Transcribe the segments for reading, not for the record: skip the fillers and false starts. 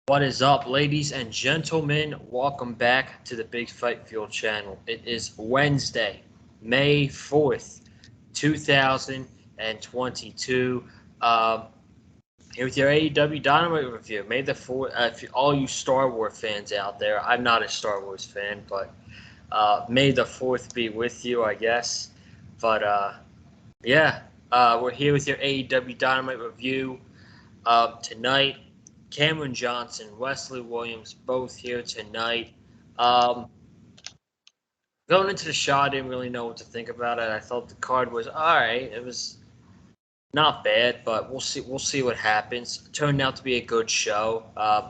What is up, ladies and gentlemen? Welcome back to the Big Fight Fuel channel. It is Wednesday, May 4th, 2022. Um, Here with your AEW Dynamite review. May the 4th, all you Star Wars fans out there, I'm not a Star Wars fan, but May the 4th be with you, I guess. But yeah, we're here with your AEW Dynamite review. Tonight, Cameron Johnson, Wesley Williams, both here tonight. Um, Going into the show, I didn't really know what to think about it. I thought the card was all right. It was not bad, but we'll see. We'll see what happens. It turned out to be a good show.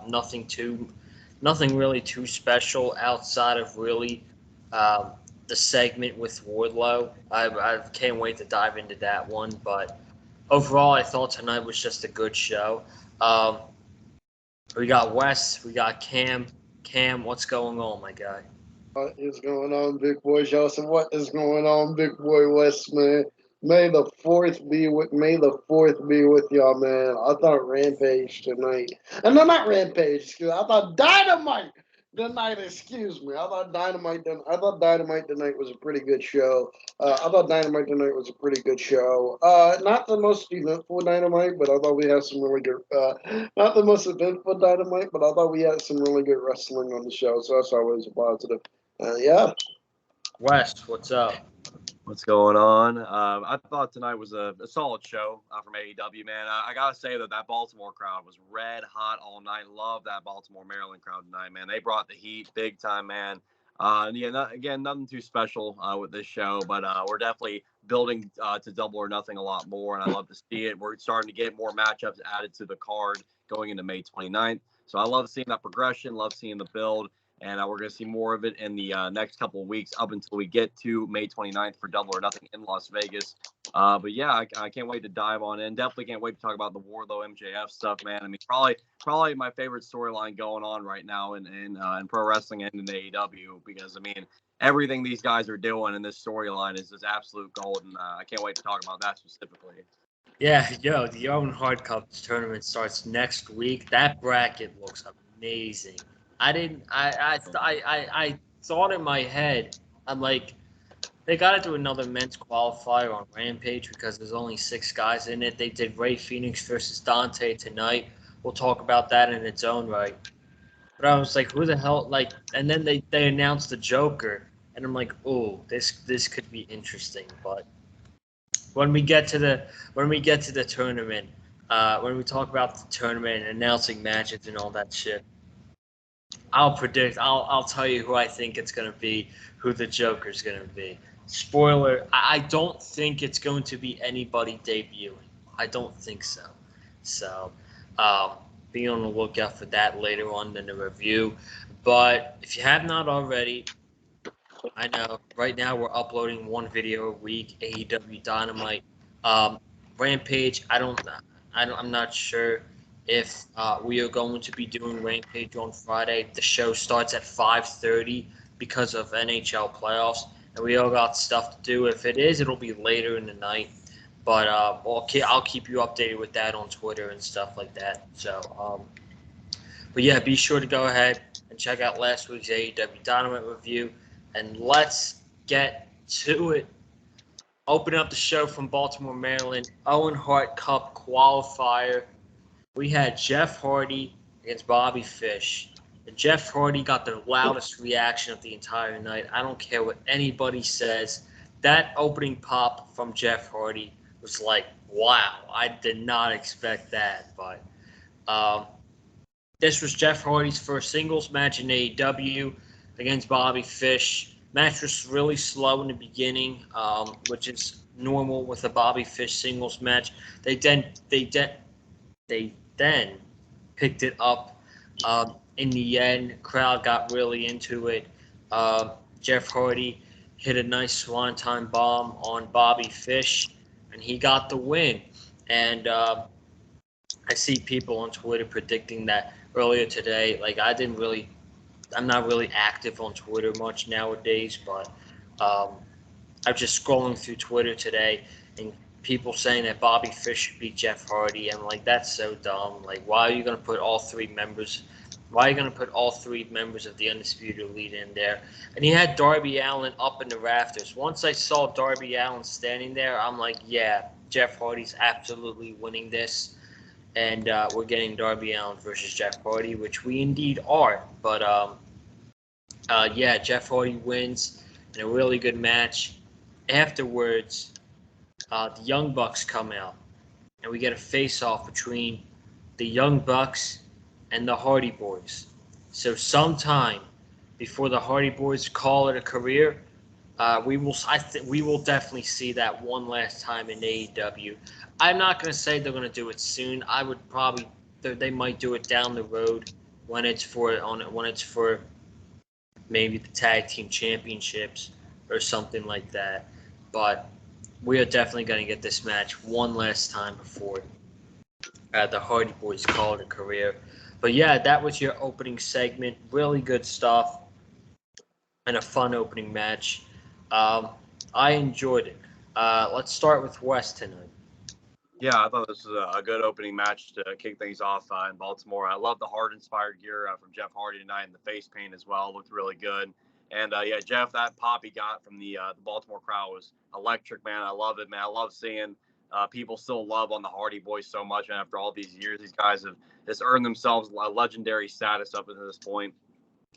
Nothing really too special outside of really um, the segment with Wardlow. I can't wait to dive into that one. But overall, I thought tonight was just a good show. Um, We got Wes, we got Cam. Cam, what's going on, my guy? What is going on, big boy Joseph? What is going on, big boy West, man? May the fourth be with y'all, man. I thought Rampage tonight, and no, not Rampage. Excuse me. I thought Dynamite tonight. Excuse me. I thought Dynamite tonight was a pretty good show. I thought Dynamite tonight was a pretty good show. Not the most eventful Dynamite, but I thought we had some really good. Not the most eventful Dynamite, but I thought we had some really good wrestling on the show. So that's always a positive. Yeah. Wes, what's up? What's going on? I thought tonight was a solid show from AEW, man. I got to say that Baltimore crowd was red hot all night. Love that Baltimore, Maryland crowd tonight, man. They brought the heat big time, man. Again, nothing too special with this show, but we're definitely building to Double or Nothing a lot more, and I love to see it. We're starting to get more matchups added to the card going into May 29th. So I love seeing that progression, love seeing the build. And we're going to see more of it in the next couple of weeks up until we get to May 29th for Double or Nothing in Las Vegas. But yeah, I can't wait to dive on in. Definitely can't wait to talk about the Wardlow MJF stuff, man. I mean, probably my favorite storyline going on right now in pro wrestling and in AEW, because I mean, everything these guys are doing in this storyline is just absolute gold, and I can't wait to talk about that specifically. Yeah, yo, the Owen Hard Cup tournament starts next week. That bracket looks amazing. I didn't. I thought in my head, I'm like, they got to do another men's qualifier on Rampage because there's only 6 guys in it. They did Ray Phoenix versus Dante tonight. We'll talk about that in its own right. But I was like, who the hell? Like, and then they announced the Joker, and I'm like, oh, this could be interesting. But when we get to the tournament, when we talk about the tournament and announcing matches and all that shit, I'll tell you who I think it's gonna be, who the Joker's gonna be. Spoiler: I don't think it's going to be anybody debuting. I don't think so. So, um, be on the lookout for that later on in the review. But if you have not already, I know right now we're uploading one video a week. AEW Dynamite, um, Rampage. I'm not sure if we are going to be doing Rampage on Friday. The show starts at 5:30 because of NHL playoffs, and we all got stuff to do. If it is, it'll be later in the night. But I'll keep you updated with that on Twitter and stuff like that. So, but yeah, be sure to go ahead and check out last week's AEW Dynamite review, and let's get to it. Open up the show from Baltimore, Maryland. Owen Hart Cup qualifier. We had Jeff Hardy against Bobby Fish. And Jeff Hardy got the loudest reaction of the entire night. I don't care what anybody says. That opening pop from Jeff Hardy was like, wow, I did not expect that. But this was Jeff Hardy's first singles match in AEW against Bobby Fish. Match was really slow in the beginning, which is normal with a Bobby Fish singles match. They then picked it up. In the end, crowd got really into it. Jeff Hardy hit a nice swanton bomb on Bobby Fish, and he got the win. And I see people on Twitter predicting that earlier today. Like, I'm not really active on Twitter much nowadays, but I'm just scrolling through Twitter today, and people saying that Bobby Fish should beat Jeff Hardy. I'm like, that's so dumb. Like, why are you going to put all three members? Why are you going to put all three members of the Undisputed Elite in there? And he had Darby Allin up in the rafters. Once I saw Darby Allin standing there, I'm like, yeah, Jeff Hardy's absolutely winning this. And we're getting Darby Allin versus Jeff Hardy, which we indeed are. But, yeah, Jeff Hardy wins in a really good match. Afterwards, the Young Bucks come out, and we get a face-off between the Young Bucks and the Hardy Boys. So sometime before the Hardy Boys call it a career, we will definitely see that one last time in AEW. I'm not going to say they're going to do it soon. I would probably they might do it down the road when it's for maybe the tag team championships or something like that. But we are definitely going to get this match one last time before the Hardy Boys call it a career. But yeah, that was your opening segment. Really good stuff and a fun opening match. I enjoyed it. Let's start with West tonight. Yeah, I thought this was a good opening match to kick things off in Baltimore. I love the Hart-inspired gear from Jeff Hardy tonight, and the face paint as well looked really good. And, yeah, Jeff, that pop he got from the Baltimore crowd was electric, man. I love it, man. I love seeing people still love on the Hardy Boys so much. And after all these years, these guys have just earned themselves a legendary status up until this point.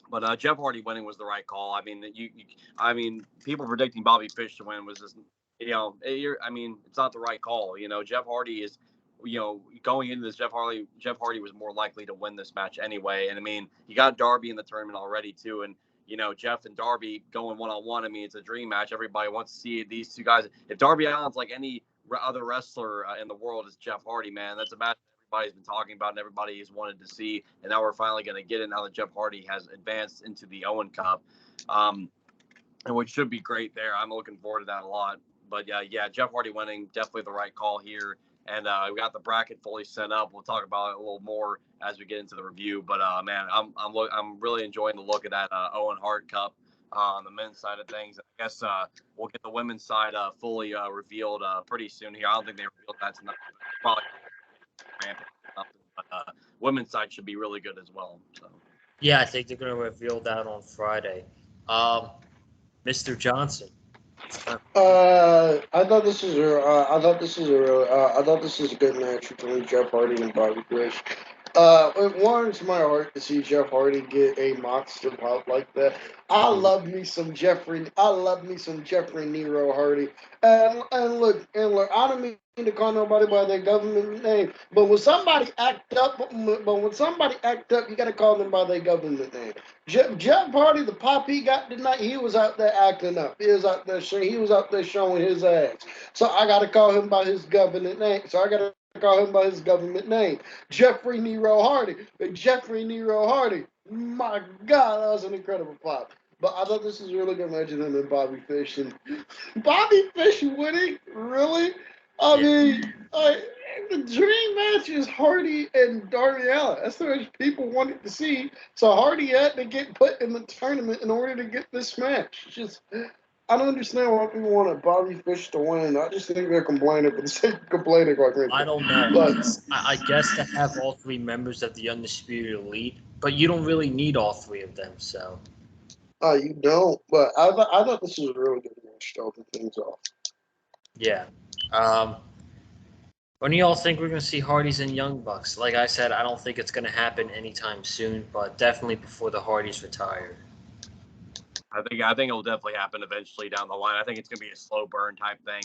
But Jeff Hardy winning was the right call. I mean, people predicting Bobby Fish to win was just, it's not the right call. Jeff Hardy is, going into this, Jeff Hardy was more likely to win this match anyway. And I mean, you got Darby in the tournament already too, and Jeff and Darby going one-on-one. I mean, it's a dream match. Everybody wants to see these two guys. If Darby Allin's like any other wrestler in the world, is Jeff Hardy, man. That's a match everybody's been talking about and everybody has wanted to see. And now we're finally going to get it now that Jeff Hardy has advanced into the Owen Cup, and which should be great there. I'm looking forward to that a lot. But yeah, Jeff Hardy winning, definitely the right call here. And we got the bracket fully set up. We'll talk about it a little more as we get into the review. But man, I'm really enjoying the look of that Owen Hart Cup on the men's side of things. I guess we'll get the women's side fully revealed pretty soon here. I don't think they revealed that tonight, but probably. But women's side should be really good as well. So. Yeah, I think they're going to reveal that on Friday. Mr. Johnson. I thought this is a good match between Jeff Hardy and Bobby Fish. It warms my heart to see Jeff Hardy get a monster pop like that. I love me some Jeffrey Nero Hardy. And look, I don't mean to call nobody by their government name, but when somebody act up, you gotta call them by their government name. Jeff Hardy, the pop he got tonight, he was out there acting up. He was out there showing his ass. So I gotta call him by his government name. Jeffrey Nero Hardy. My God, that was an incredible pop. But I thought this was really good match of him and Bobby Fish. And Bobby Fish winning? Really? I mean, the dream match is Hardy and Darby Allin. That's what people wanted to see. So Hardy had to get put in the tournament in order to get this match. I don't understand why people wanted Bobby Fish to win. I just think they're complaining for the sake of complaining. I don't know. But I guess to have all three members of the Undisputed Elite, but you don't really need all three of them, so. You don't. But I thought this was a really good match to open things off. Yeah. When do y'all think we're going to see Hardys and Young Bucks? Like I said, I don't think it's going to happen anytime soon, but definitely before the Hardys retire. I think it'll definitely happen eventually down the line. I think it's going to be a slow burn type thing.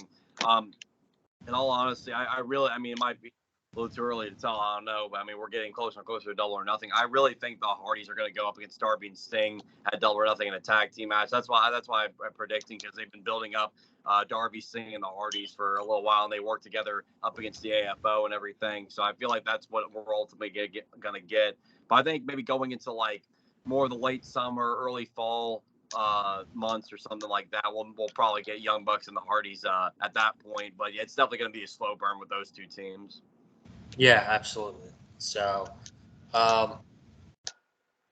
In all honesty, it might be a little too early to tell. I don't know, but I mean, we're getting closer and closer to Double or Nothing. I really think the Hardys are going to go up against Darby and Sting at Double or Nothing in a tag team match. That's why I'm predicting, because they've been building up Darby, Sting, and the Hardys for a little while, and they work together up against the AFO and everything. So I feel like that's what we're ultimately going to get. But I think maybe going into like more of the late summer, early fall months or something like that, we'll probably get Young Bucks and the Hardys at that point. But yeah, it's definitely going to be a slow burn with those two teams. Yeah, absolutely. So,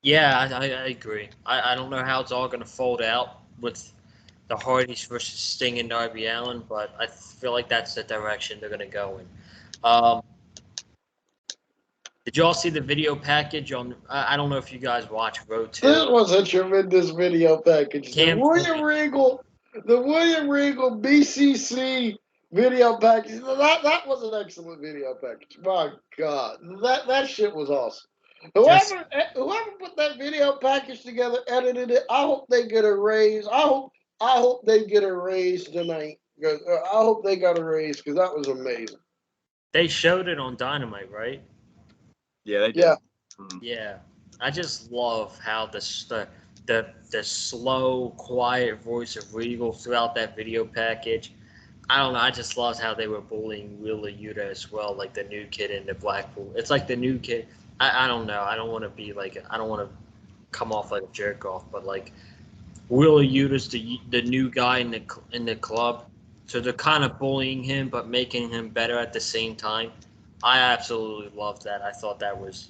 yeah, I agree. I don't know how it's all going to fold out with the Hardys versus Sting and Darby Allin, but I feel like that's the direction they're gonna go in. Did you all see the video package on? I don't know if you guys watch Road This 2. was a tremendous video package. Cam The William Regal BCC video package. That was an excellent video package. My God, that shit was awesome. Just Whoever put that video package together, edited it. I hope they get a raise. I hope they get a raise tonight. I hope they got a raise because that was amazing. they showed it on Dynamite, right? Yeah, they did. Yeah. Yeah, I just love how the slow, quiet voice of Regal throughout that video package. I don't know. I just loved how they were bullying Wheeler Yuta as well, like the new kid in the Blackpool. It's like the new kid. I don't know. I don't want to be like. I don't want to come off like a jerk off, but like Wheeler Yuta's the new guy in the club, so they're kind of bullying him but making him better at the same time. I absolutely loved that. I thought that was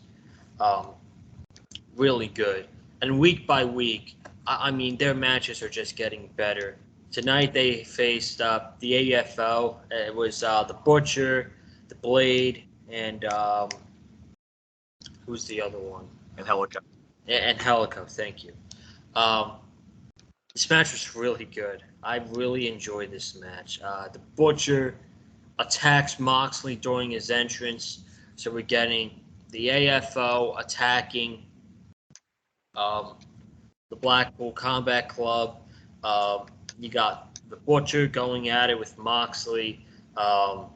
really good. And week by week, I mean, their matches are just getting better. Tonight they faced the AFL. It was the Butcher, the Blade, and who's the other one? And Helico. And Helico, thank you. This match was really good. I really enjoyed this match. The Butcher attacks Moxley during his entrance, so we're getting the AFO attacking the Blackpool Combat Club. You got the Butcher going at it with Moxley. You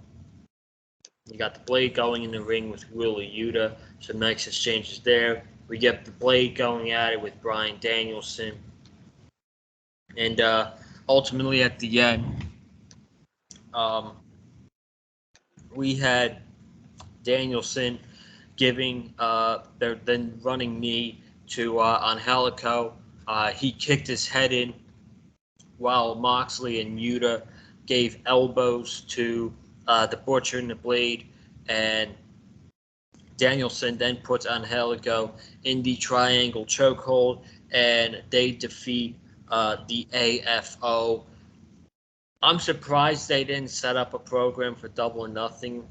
got the Blade going in the ring with Wheeler Yuta. Some nice exchanges there. We get the Blade going at it with Bryan Danielson. And ultimately at the end, we had Danielson giving their then running knee to Angelico. He kicked his head in while Moxley and Yuta gave elbows to the Butcher and the Blade, and Danielson then puts Angelico in the triangle chokehold, and they defeat the AFO. I'm surprised they didn't set up a program for Double or Nothing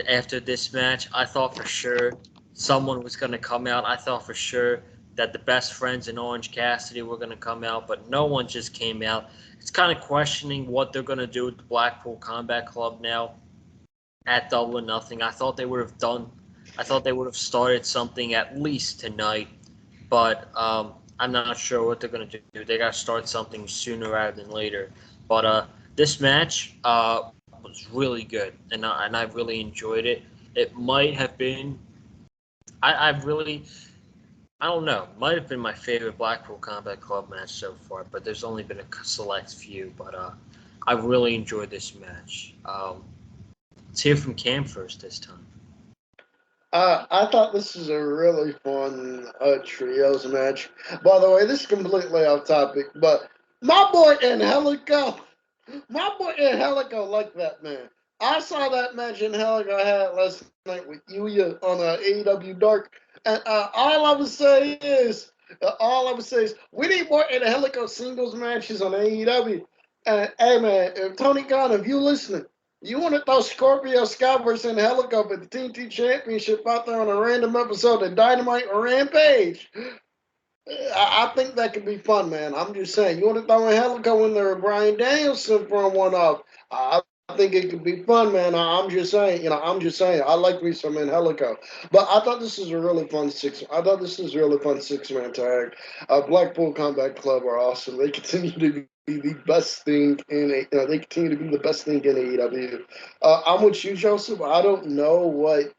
after this match. I thought for sure someone was going to come out. I thought for sure that the Best Friends and Orange Cassidy were going to come out, but no one just came out. It's kind of questioning what they're going to do with the Blackpool Combat Club now at Double or Nothing. I thought they would have started something at least tonight, but I'm not sure what they're going to do. They got to start something sooner rather than later. But this match was really good, and I really enjoyed it. It might have been, I don't know, might have been my favorite Blackpool Combat Club match so far, but there's only been a select few. But I really enjoyed this match. Let's hear from Cam first this time. I thought this was a really fun trios match. By the way, this is completely off topic, but my boy Angelico liked that man. I saw that match Angelico had last night with Yuya on AEW Dark, and all I would say is, we need more Angelico singles matches on AEW. And hey man, if Tony Khan, if you listening, you want to throw Scorpio Sky versus Angelico at the TNT Championship out there on a random episode of Dynamite or Rampage? I think that could be fun, man. I'm just saying. You want to throw Angelico in there with Bryan Danielson for one off? I think it could be fun, man. I'm just saying. I like me some Angelico. But I thought this was a really fun six-man tag. Blackpool Combat Club are awesome. They continue to be the best thing in AEW. I'm with you, Joseph. I don't know what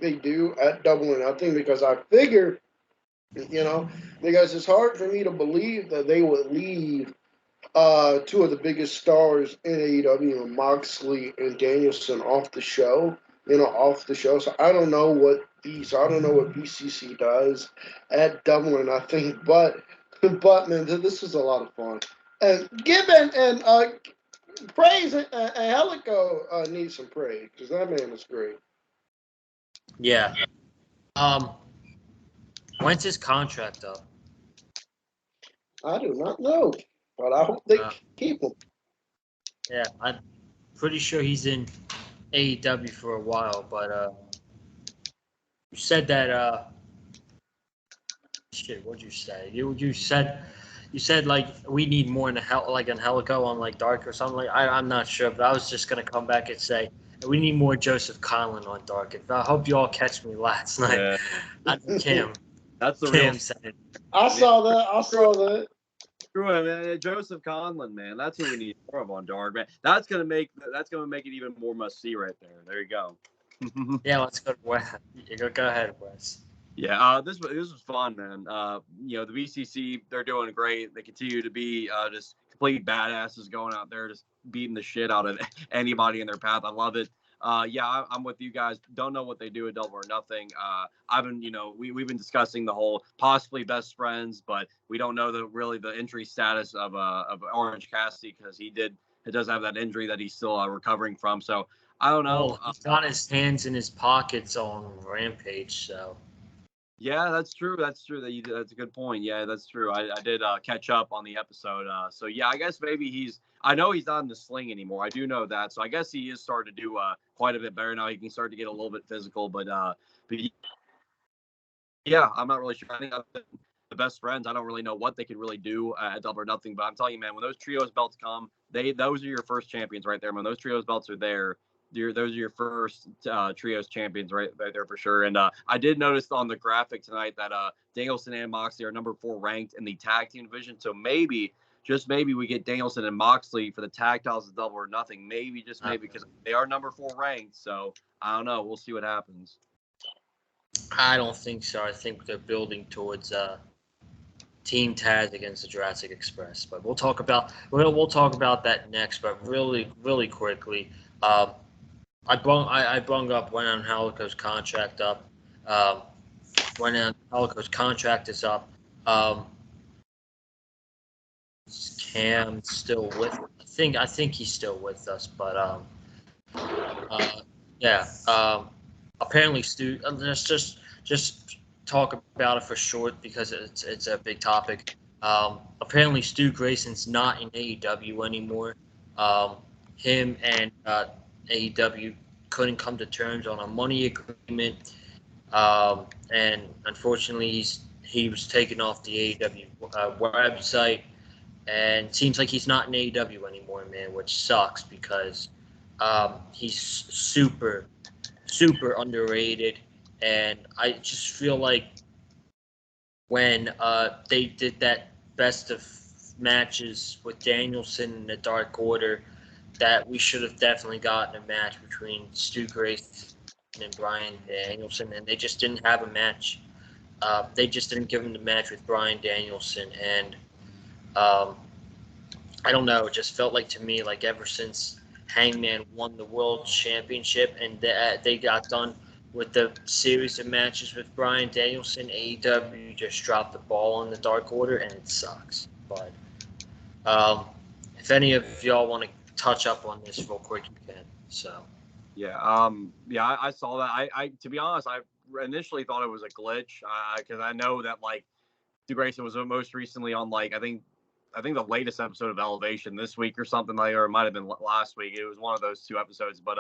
they do at Double or Nothing because I figure, because it's hard for me to believe that they would leave two of the biggest stars in AEW, Moxley and Danielson, off the show. So I don't know what BCC does at Double or Nothing, but man, this was a lot of fun. And praise and Angelico needs some praise because that man is great. Yeah. When's his contract up? I do not know. but I hope they Uh, keep him. Yeah, I'm pretty sure he's in AEW for a while, but you said that shit. What'd you say? You said like we need more in like an Helico on like Dark or something like. I'm not sure, but I was just gonna come back and say we need more Joseph Conlon on Dark. I hope you all catch me last night. Yeah, I know that's the real. Cam said it. I saw that. Screw him, man. Joseph Conlon, man. That's who we need more of on Dark, man. That's gonna make it even more must see right there. There you go. Yeah, let's go to Wes. Go ahead, Wes. Yeah, this was fun, man. The VCC, they're doing great. They continue to be just complete badasses going out there, just beating the shit out of anybody in their path. I love it. I'm with you guys. Don't know what they do at Double or Nothing. I've been, we've been discussing the whole possibly best friends, but we don't know the injury status of Orange Cassidy because he does have that injury that he's still recovering from. So I don't know. Well, he's got his hands in his pockets on Rampage, so. Yeah, that's true. That's true. That's a good point. Yeah, that's true. I did catch up on the episode. So yeah, I guess maybe I know he's not in the sling anymore. I do know that. So I guess he is starting to do quite a bit better now. He can start to get a little bit physical. But yeah, I'm not really sure. I think the best friends. I don't really know what they could really do at Double or Nothing. But I'm telling you, man, when those trios belts come, those are your first champions right there. When those trios belts are there, those are your first trios champions right there for sure. And I did notice on the graphic tonight that Danielson and Moxley are number 4 ranked in the tag team division. So maybe, just maybe, we get Danielson and Moxley for the tag titles of Double or Nothing. Maybe, just maybe, because they are number 4 ranked. So I don't know. We'll see what happens. I don't think so. I think they're building towards Team Taz against the Jurassic Express. But we'll talk about that next. But really, really quickly, I brung up when Helico's contract up. When Helico's contract is up, is Cam still with? I think he's still with us, but yeah. Apparently, Stu. Let's just talk about it for short because it's a big topic. Apparently, Stu Grayson's not in AEW anymore. Him and AEW couldn't come to terms on a money agreement, and unfortunately, he was taken off the AEW website, and it seems like he's not in AEW anymore, man, which sucks because he's super underrated, and I just feel like when they did that best of matches with Danielson in the Dark Order, that we should have definitely gotten a match between Stu Grayson and Bryan Danielson, and they just didn't have a match. They just didn't give him the match with Bryan Danielson, and I don't know. It just felt like to me, like ever since Hangman won the World Championship and they got done with the series of matches with Bryan Danielson, AEW just dropped the ball on the Dark Order, and it sucks. But if any of y'all want to touch up on this real quick, you can. So. Yeah. I saw that. I to be honest, I initially thought it was a glitch because I know that like Stu Grayson was most recently on like I think the latest episode of Elevation this week or something like, or it might have been last week. It was one of those 2 episodes, but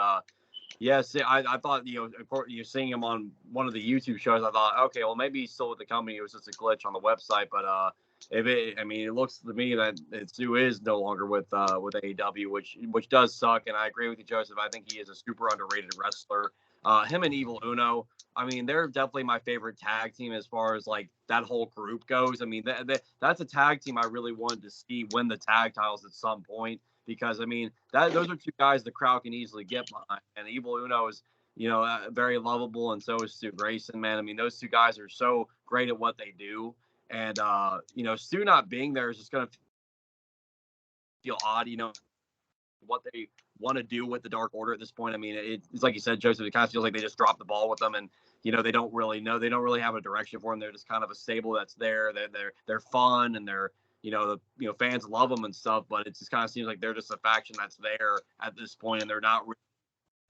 yes, I thought you're seeing him on one of the YouTube shows. I thought, okay, well maybe he's still with the company. It was just a glitch on the website, but it looks to me that Stu is no longer with AEW, which does suck. And I agree with you, Joseph. I think he is a super underrated wrestler. Him and Evil Uno, I mean, they're definitely my favorite tag team as far as like that whole group goes. I mean, that's a tag team I really wanted to see win the tag titles at some point because I mean those are 2 guys the crowd can easily get behind. And Evil Uno is very lovable, and so is Stu Grayson. Man, I mean those 2 guys are so great at what they do. And Stu not being there is just gonna feel odd. What they want to do with the Dark Order at this point. I mean, it's like you said, Joseph. It kind of feels like they just dropped the ball with them, and they don't really know. They don't really have a direction for them. They're just kind of a stable that's there. They're fun, and they're fans love them and stuff. But it just kind of seems like they're just a faction that's there at this point, and they're not really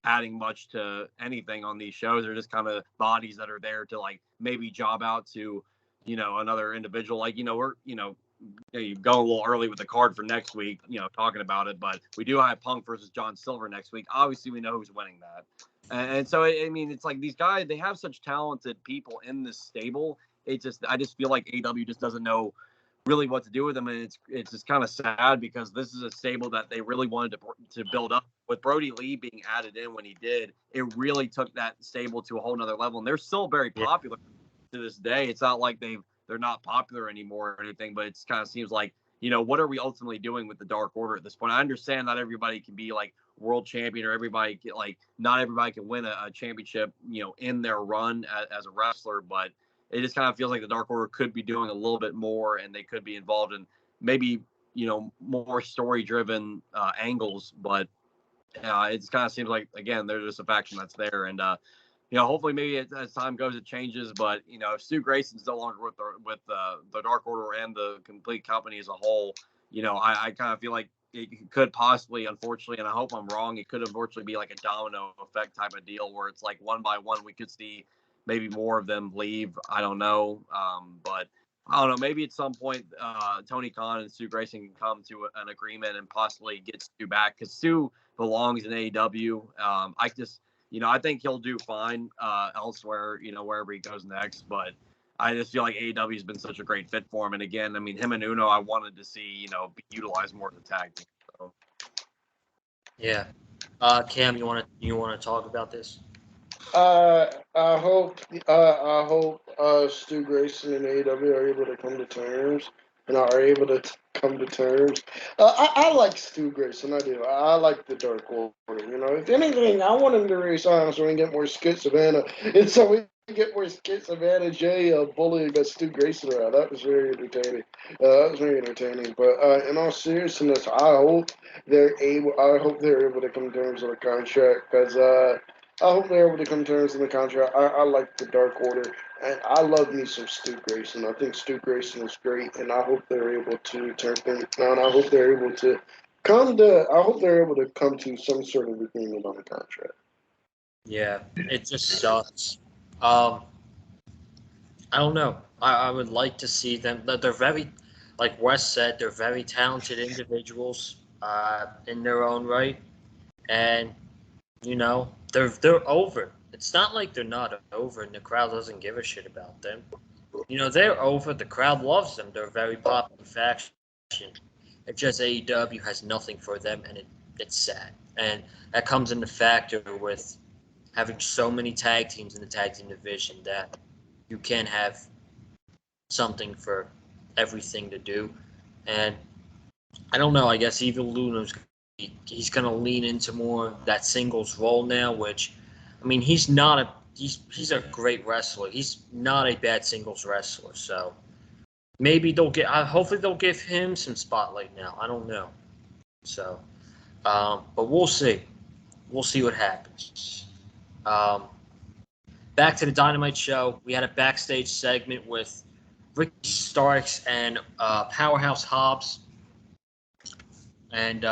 adding much to anything on these shows. They're just kind of bodies that are there to like maybe job out to another individual. Like going a little early with the card for next week, talking about it, but we do have Punk versus John Silver next week. Obviously, we know who's winning that. And so, I mean, it's like these guys, they have such talented people in this stable. I just feel like AEW just doesn't know really what to do with them. And it's just kind of sad because this is a stable that they really wanted to build up. With Brody Lee being added in when he did, it really took that stable to a whole nother level. And they're still very popular to this day. It's not like they're not popular anymore or anything, but it kind of seems like, what are we ultimately doing with the Dark Order at this point? I understand not everybody can be like world champion or not everybody can win a championship, in their run as a wrestler, but it just kind of feels like the Dark Order could be doing a little bit more and they could be involved in maybe, more story driven angles, but it just kind of seems like, again, they're just a faction that's there. And, hopefully maybe as time goes, it changes. But, if Stu Grayson's no longer with the Dark Order and the complete company as a whole, I kind of feel like it could possibly, unfortunately, and I hope I'm wrong, it could unfortunately be like a domino effect type of deal where it's like one by one we could see maybe more of them leave. I don't know. But I don't know. Maybe at some point, Tony Khan and Stu Grayson can come to an agreement and possibly get Stu back because Stu belongs in AEW. I think he'll do fine elsewhere, wherever he goes next. But I just feel like AEW has been such a great fit for him. And again, I mean, him and Uno, I wanted to see, be utilized more as a tag team. So. Yeah. Cam, you want to talk about this? I hope Stu Grayson and AEW are able to come to terms and are able to come to terms. I like Stu Grayson. I do. I like the Dark Order. If anything, I want him to resign so we can get more Skit Savannah, and so we can get more Skit Savannah Jay bullying Stu Grayson around. That was very entertaining. But in all seriousness, I hope they're able to come to terms on a contract because. I hope they're able to come to terms in the contract. I like the Dark Order, and I love me some Stu Grayson. I think Stu Grayson is great, and I hope they're able to turn things around. I hope they're able to come to some sort of agreement on the contract. Yeah, it just sucks. I don't know. I would like to see them. They're very, like Wes said, they're very talented individuals in their own right, and they're over. It's not like they're not over, and the crowd doesn't give a shit about them. They're over. The crowd loves them. They're a very popular faction. It's just AEW has nothing for them, and it's sad. And that comes into factor with having so many tag teams in the tag team division that you can have something for everything to do. And I don't know. I guess Evil Luna's he's going to lean into more of that singles role now, which, I mean, he's a great wrestler. He's not a bad singles wrestler. So maybe hopefully they'll give him some spotlight now. I don't know. So, but we'll see. We'll see what happens. Back to the Dynamite show. We had a backstage segment with Ricky Starks and Powerhouse Hobbs. And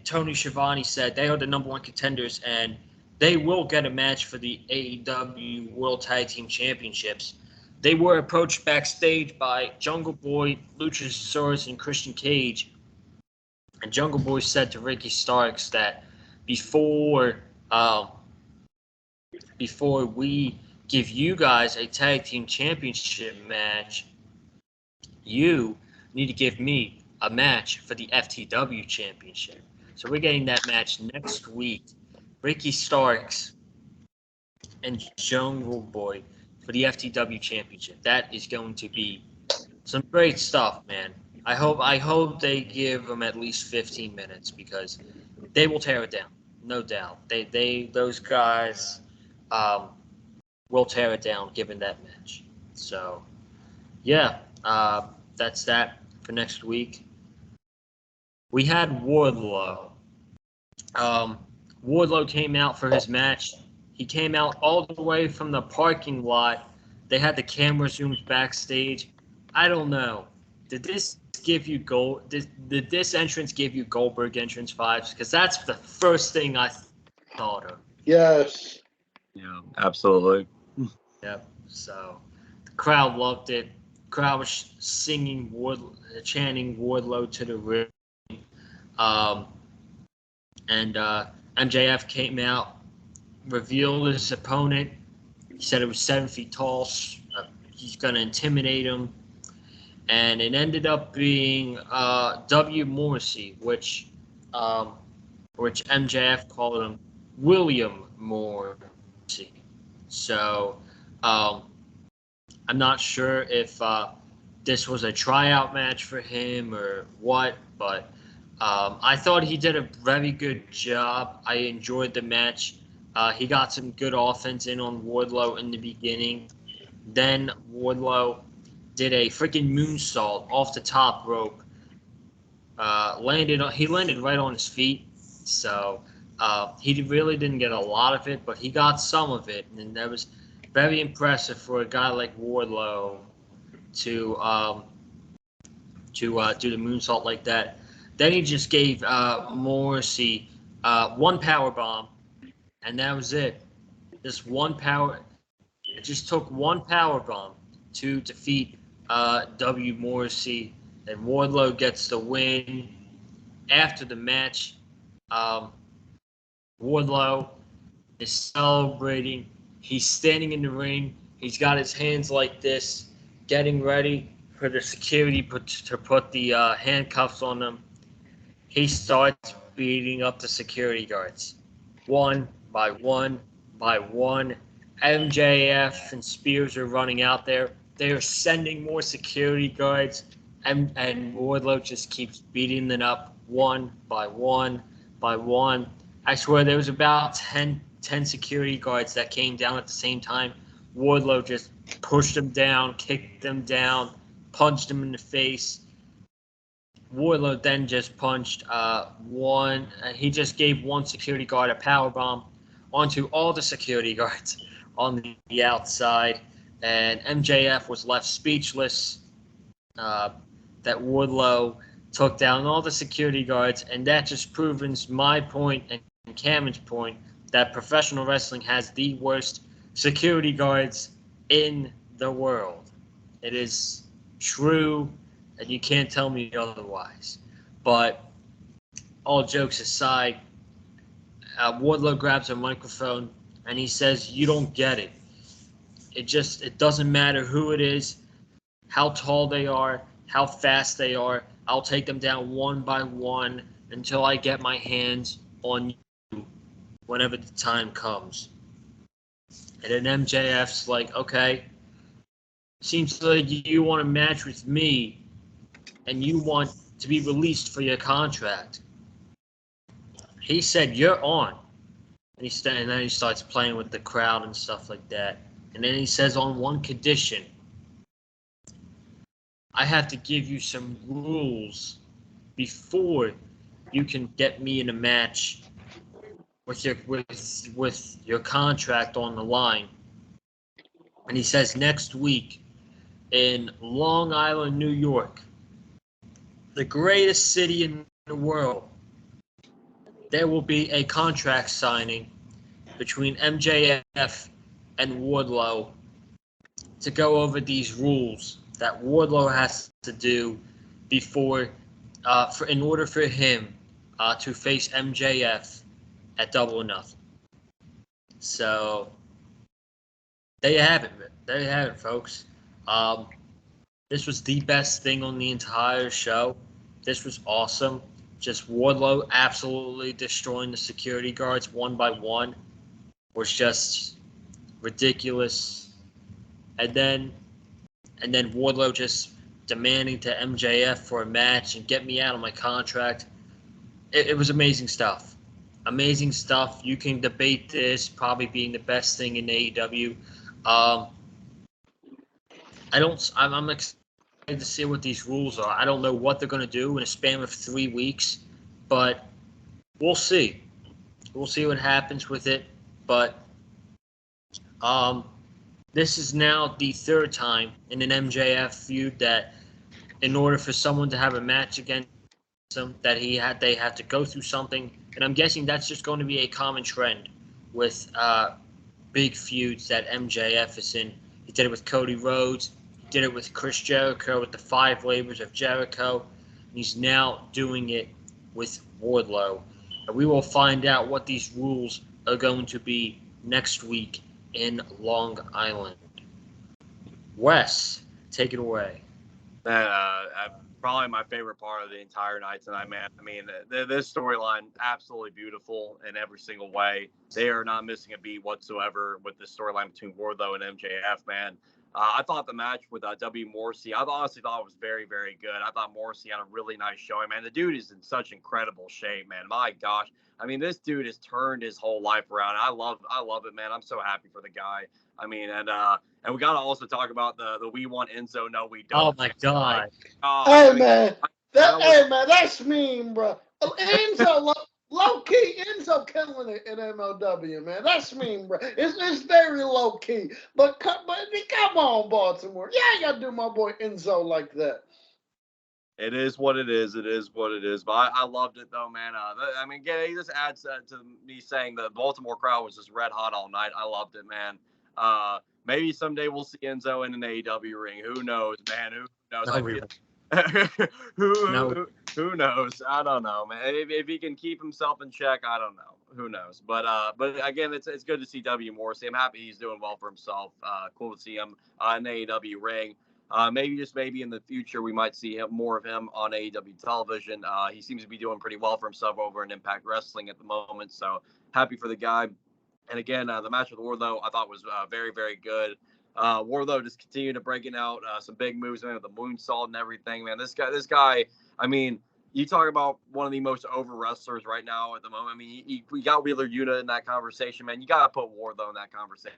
Tony Schiavone said they are the number one contenders and they will get a match for the AEW World Tag Team Championships. They were approached backstage by Jungle Boy, Luchasaurus, and Christian Cage. And Jungle Boy said to Ricky Starks that before we give you guys a tag team championship match, you need to give me a match for the FTW championship. So we're getting that match next week. Ricky Starks and Jungle Boy for the FTW championship. That is going to be some great stuff, man. I hope they give them at least 15 minutes because they will tear it down, no doubt. Those guys will tear it down given that match. So, yeah, that's that for next week. We had Wardlow. Wardlow came out for his match. He came out all the way from the parking lot. They had the camera zoomed backstage. I don't know. Did this entrance give you Goldberg entrance vibes? Because that's the first thing I thought of. Yes. Yeah, absolutely. Yep. So the crowd loved it. crowd was singing, chanting Wardlow to the ring. And MJF came out, revealed his opponent. He said it was 7 feet tall. He's going to intimidate him. And it ended up being W. Morrissey, which MJF called him William Morrissey. So I'm not sure if this was a tryout match for him or what, but I thought he did a very good job. I enjoyed the match. He got some good offense in on Wardlow in the beginning. Then Wardlow did a freaking moonsault off the top rope. He landed right on his feet. So he really didn't get a lot of it, but he got some of it, and that was very impressive for a guy like Wardlow to do the moonsault like that. Then he just gave Morrissey one power bomb, and that was it. Just one power. It just took one power bomb to defeat W. Morrissey, and Wardlow gets the win. After the match, Wardlow is celebrating. He's standing in the ring. He's got his hands like this, getting ready for the security to put the handcuffs on him. He starts beating up the security guards, one by one by one. MJF and Spears are running out there. They are sending more security guards, and Wardlow just keeps beating them up one by one by one. I swear there was about 10 security guards that came down at the same time. Wardlow just pushed them down, kicked them down, punched them in the face. Wardlow then just punched one. He just gave one security guard a powerbomb onto all the security guards on the outside. And MJF was left speechless that Wardlow took down all the security guards. And that just proves my point and Cameron's point that professional wrestling has the worst security guards in the world. It is true, and you can't tell me otherwise. But all jokes aside, Wardlow grabs a microphone and he says, "You don't get it. It doesn't matter who it is, how tall they are, how fast they are. I'll take them down one by one until I get my hands on you whenever the time comes." And then MJF's like, "Okay, seems like you want a match with me and you want to be released for your contract." He said, "You're on." And then he starts playing with the crowd and stuff like that. And then he says, "On one condition, I have to give you some rules before you can get me in a match with your contract on the line." And he says, "Next week in Long Island, New York, the greatest city in the world, there will be a contract signing between MJF and Wardlow to go over these rules that Wardlow has to do before, in order for him to face MJF at Double or Nothing." So there you have it. There you have it, folks. This was the best thing on the entire show. This was awesome. Just Wardlow absolutely destroying the security guards one by one was just ridiculous. And then Wardlow just demanding to MJF for a match and get me out of my contract. It was amazing stuff. Amazing stuff. You can debate this probably being the best thing in AEW. I'm excited to see what these rules are. I don't know what they're going to do in a span of 3 weeks, but we'll see. We'll see what happens with it. But this is now the third time in an MJF feud that in order for someone to have a match against him, that they have to go through something. And I'm guessing that's just going to be a common trend with big feuds that MJF is in. He did it with Cody Rhodes. did it with Chris Jericho with the 5 labors of Jericho. And he's now doing it with Wardlow. And we will find out what these rules are going to be next week in Long Island. Wes, take it away. Probably my favorite part of the entire night tonight, man. I mean, this storyline, absolutely beautiful in every single way. They are not missing a beat whatsoever with this storyline between Wardlow and MJF, man. I thought the match with W. Morrissey, I honestly thought it was very, very good. I thought Morrissey had a really nice showing, man. The dude is in such incredible shape, man. My gosh. I mean, this dude has turned his whole life around. I love it, man. I'm so happy for the guy. I mean, and we got to also talk about the we want Enzo, no, we don't. Oh, my God. Hey, man. That's mean, bro. Enzo, low-key, Enzo killing it in MLW, man. That's mean, bro. It's very low-key. But come on, Baltimore. Yeah, you got to do my boy Enzo like that. It is what it is. It is what it is. But I loved it, though, man. I mean, again, it just adds to me saying the Baltimore crowd was just red hot all night. I loved it, man. Maybe someday we'll see Enzo in an AEW ring. Who knows, man? Who knows? Who knows? I don't know, man. If he can keep himself in check, I don't know. Who knows? But again, it's good to see W. Morrissey. I'm happy he's doing well for himself. Cool to see him in the AEW ring. Maybe in the future we might see more of him on AEW television. He seems to be doing pretty well for himself over in Impact Wrestling at the moment. So happy for the guy. And again, the match with Wardlow I thought was very, very good. Wardlow just continued to breaking out some big moves, man, with the moonsault and everything, man. This guy, I mean, you talk about one of the most over wrestlers right now at the moment. I mean, we got Wheeler Yuta in that conversation, man. You got to put Wardlow in that conversation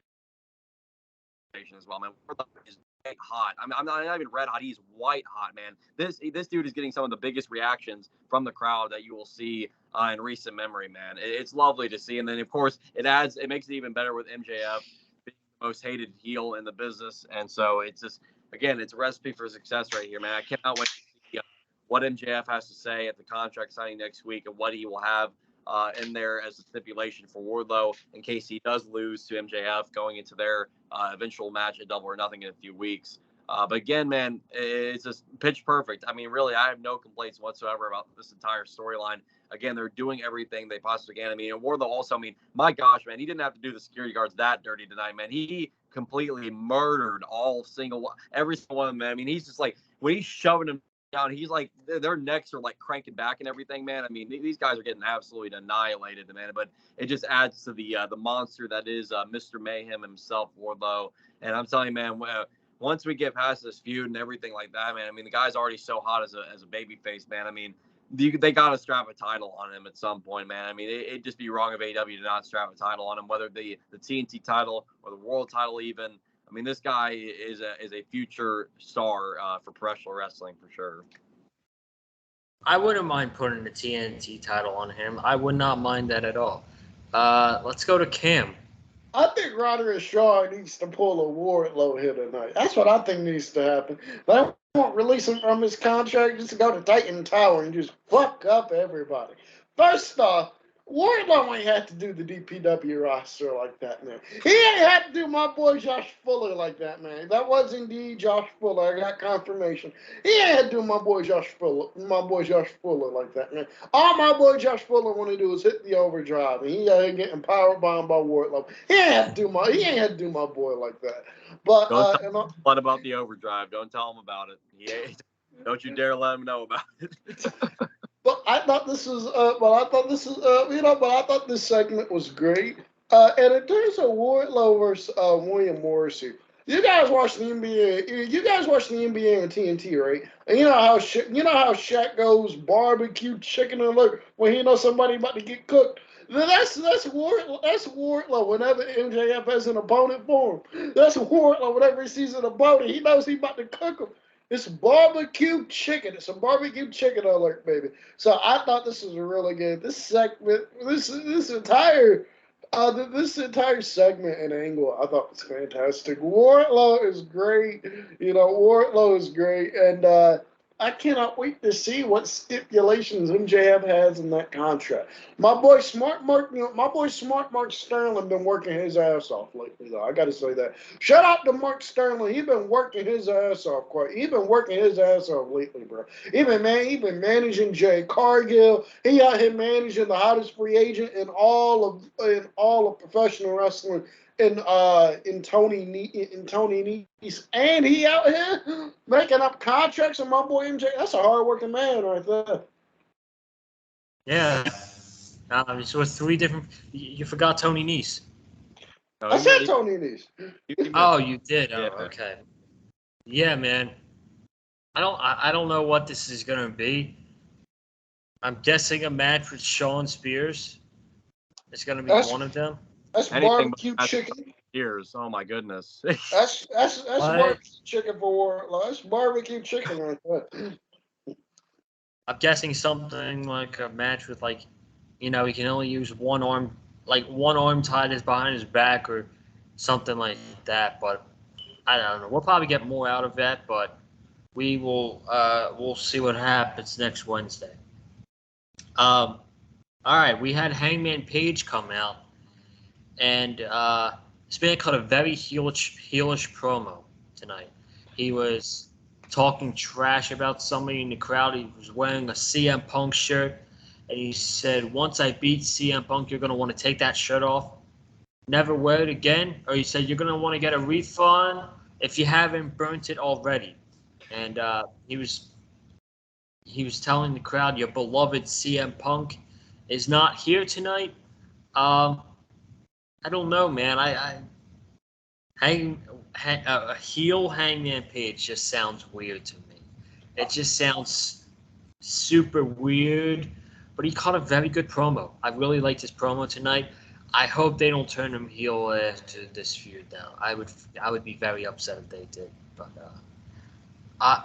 as well, man. Wardlow is hot. I mean, I'm not even red hot. He's white hot, man. This dude is getting some of the biggest reactions from the crowd that you will see in recent memory, man. It's lovely to see. And then, of course, it makes it even better with MJF being the most hated heel in the business. And so it's just, again, it's a recipe for success right here, man. I cannot wait to see what MJF has to say at the contract signing next week and what he will have in there as a stipulation for Wardlow in case he does lose to MJF going into their eventual match at Double or Nothing in a few weeks. But again, man, it's just pitch perfect. I mean, really, I have no complaints whatsoever about this entire storyline. Again, they're doing everything they possibly can. I mean, and Wardlow also, I mean, my gosh, man, he didn't have to do the security guards that dirty tonight, man. He completely murdered every single one of them, man. I mean, he's just like, when he's shoving them down, he's like, their necks are like cranking back and everything, man. I mean, these guys are getting absolutely annihilated, man. But it just adds to the monster that is Mr. Mayhem himself, Wardlow. And I'm telling you, man, once we get past this feud and everything like that, man, I mean, the guy's already so hot as a babyface, man. I mean, they got to strap a title on him at some point, man. I mean, it'd just be wrong of AEW to not strap a title on him, whether the TNT title or the world title even. I mean, this guy is a future star for professional wrestling for sure. I wouldn't mind putting the TNT title on him. I would not mind that at all. Let's go to Cam. I think Roderick Shaw needs to pull a Wardlow here tonight. That's what I think needs to happen. But I won't release him from his contract just to go to Titan Tower and just fuck up everybody. First off, Wardlow ain't had to do the DPW roster like that, man. He ain't had to do my boy Josh Fuller like that, man. That was indeed Josh Fuller. I got confirmation. He ain't had to do my boy Josh Fuller like that, man. All my boy Josh Fuller want to do is hit the overdrive, and he getting power bombed by Wardlow. He ain't had to do my boy like that. But don't tell him what about the overdrive? Don't tell him about it. Don't you dare let him know about it. But I thought this segment was great. And in terms of Wardlow versus William Morrissey, you guys watch the NBA. You guys watch the NBA on TNT, right? And you know how Shaq goes barbecue chicken alert when he knows somebody about to get cooked. That's Wardlow whenever MJF has an opponent for him. That's Wardlow whenever he sees an opponent. He knows he's about to cook him. It's barbecue chicken. It's a barbecue chicken alert, baby. So I thought this was really good. This segment, this entire segment and angle, I thought was fantastic. Wardlow is great. Wardlow is great, and I cannot wait to see what stipulations MJF has in that contract. My boy Smart Mark Sterling been working his ass off lately, though. I got to say that. Shout out to Mark Sterling. He been working his ass off lately, bro. He been managing Jay Cargill. He out here managing the hottest free agent in all of professional wrestling. In Tony Nese, and he out here making up contracts with my boy MJ. That's a hard-working man right there. Yeah. So it's 3 different. You forgot Tony Nese. I said Tony Nese. Oh, you did. Oh, Yeah. okay. Yeah, man. I don't know what this is gonna be. I'm guessing a match with Sean Spears. It's gonna be one of them. That's Anything barbecue but chicken. Years. Oh my goodness. That's What? barbecue chicken for that's barbecue chicken right there. I'm guessing something like a match with he can only use one arm, like one arm tied behind his back or something like that. But I don't know. We'll probably get more out of that, but we'll see what happens next Wednesday. All right, we had Hangman Page come out, and this man cut a very heelish promo tonight. He was talking trash about somebody in the crowd. He was wearing a CM Punk shirt, and he said, "Once I beat CM Punk, you're gonna want to take that shirt off, never wear it again." Or he said, "You're gonna want to get a refund if you haven't burnt it already." And he was telling the crowd, "Your beloved CM Punk is not here tonight." I don't know, man. A heel Hangman Page just sounds weird to me. It just sounds super weird. But he caught a very good promo. I really liked his promo tonight. I hope they don't turn him heel after this feud now. I would be very upset if they did. But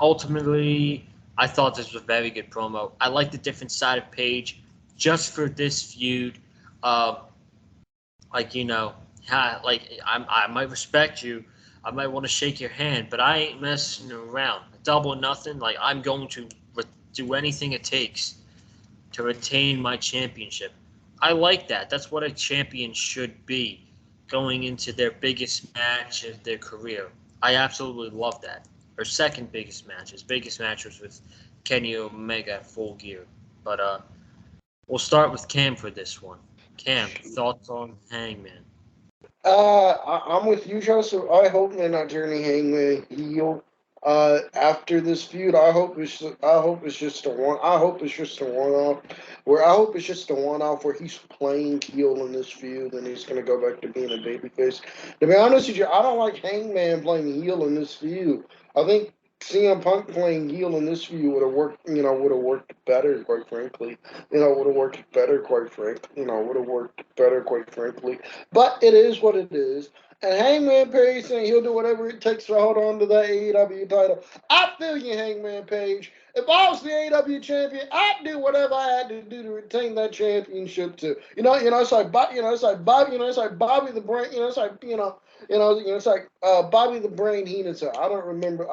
ultimately, I thought this was a very good promo. I like the different side of Page just for this feud. I might respect you. I might want to shake your hand, but I ain't messing around. Double or nothing. Like, I'm going to do anything it takes to retain my championship. I like that. That's what a champion should be going into their biggest match of their career. I absolutely love that. Her second biggest match. His biggest match was with Kenny Omega at Full Gear. But we'll start with Cam for this one. Cam, thoughts on Hangman? I'm with you, Joseph. I hope they're not turning Hangman heel. After this feud, I hope it's just a one. I hope it's just a one-off. Where he's playing heel in this feud, and he's gonna go back to being a babyface. To be honest with you, I don't like Hangman playing heel in this feud. I think CM Punk playing heel in this feud would have worked. Would have worked better, quite frankly. Would have worked better, quite frankly. But it is what it is. And Hangman Page saying he'll do whatever it takes to hold on to that AEW title. I feel you, Hangman Page. If I was the AEW champion, I'd do whatever I had to do to retain that championship too. It's like Bobby, it's like Bobby the Brain, it's like Bobby the Brain Heenan said. I don't remember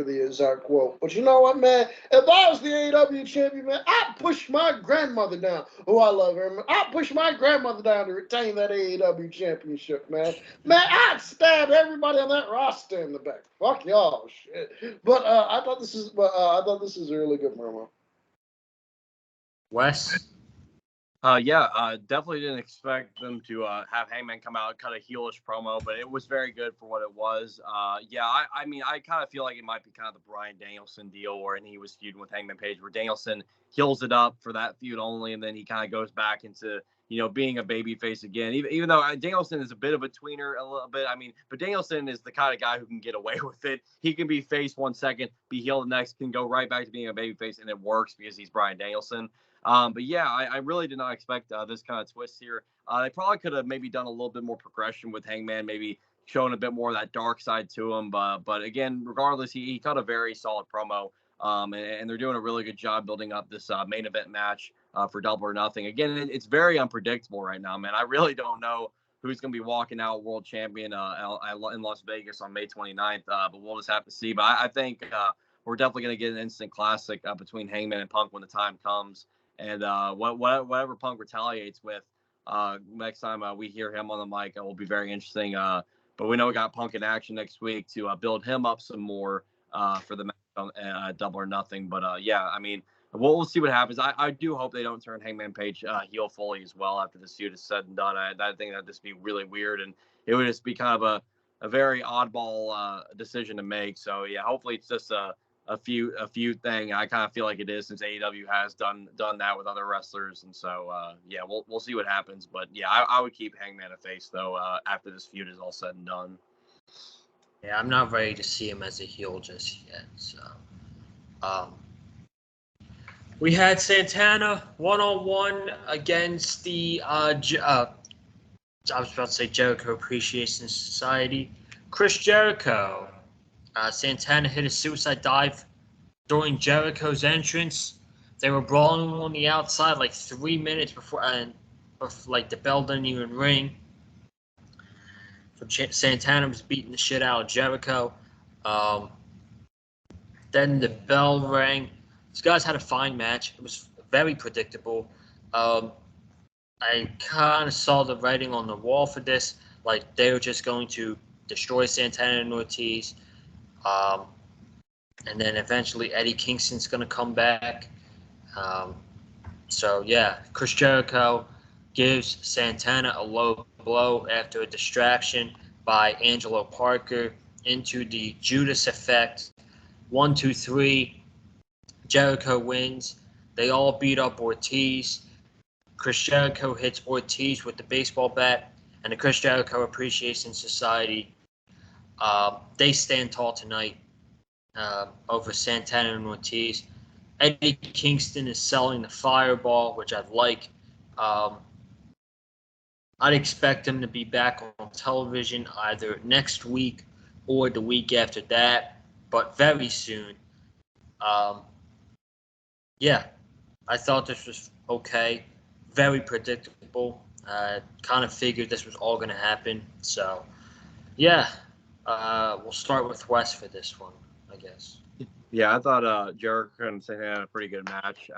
the exact quote, but you know what, man? If I was the AEW champion, man, I'd push my grandmother down. Oh, I love her. I'd push my grandmother down to retain that AEW championship, man. Man, I'd stab everybody on that roster in the back. Fuck y'all, shit. But I thought this is a really good promo. Wes? Definitely didn't expect them to have Hangman come out and cut a heelish promo, but it was very good for what it was. I mean, I kind of feel like it might be kind of the Bryan Danielson deal where he was feuding with Hangman Page, where Danielson heals it up for that feud only, and then he kind of goes back into being a babyface again. Even though Danielson is a bit of a tweener, a little bit. I mean, but Danielson is the kind of guy who can get away with it. He can be face 1 second, be heel the next, can go right back to being a babyface, and it works because he's Bryan Danielson. I really did not expect this kind of twist here. They probably could have maybe done a little bit more progression with Hangman, maybe showing a bit more of that dark side to him. But again, regardless, he cut a very solid promo. And they're doing a really good job building up this main event match for Double or Nothing. Again, it's very unpredictable right now, man. I really don't know who's going to be walking out world champion in Las Vegas on May 29th, but we'll just have to see. But I think we're definitely going to get an instant classic between Hangman and Punk when the time comes. And whatever Punk retaliates with next time we hear him on the mic, it will be very interesting. But we know we got Punk in action next week to build him up some more for the match on Double or Nothing. But yeah, I mean, we'll see what happens. I do hope they don't turn Hangman Page heel fully as well after this feud is said and done. I think that'd just be really weird, and it would just be kind of a very oddball decision to make. So yeah, hopefully it's just a feud thing. I kind of feel like it is, since AEW has done that with other wrestlers, and so yeah, we'll see what happens. But yeah, I would keep Hangman a face though after this feud is all said and done. Yeah, I'm not ready to see him as a heel just yet. So, we had Santana 1-on-1 against the I was about to say Jericho Appreciation Society. Chris Jericho. Santana hit a suicide dive during Jericho's entrance. They were brawling on the outside like 3 minutes before like the bell didn't even ring. So Santana was beating the shit out of Jericho. Then the bell rang. These guys had a fine match. It was very predictable. I kind of saw the writing on the wall for this. Like, they were just going to destroy Santana and Ortiz. And then eventually Eddie Kingston's going to come back. So, yeah, Chris Jericho gives Santana a low blow after a distraction by Angelo Parker into the Judas effect. 1, 2, 3. Jericho wins. They all beat up Ortiz. Chris Jericho hits Ortiz with the baseball bat, and the Chris Jericho Appreciation Society, they stand tall tonight over Santana and Ortiz. Eddie Kingston is selling the fireball, which I'd like. I'd expect him to be back on television either next week or the week after that, but very soon. Yeah, I thought this was okay. Very predictable. Kind of figured this was all going to happen. So, yeah, we'll start with Wes for this one, I guess. Yeah, I thought Jericho and Santana had a pretty good match.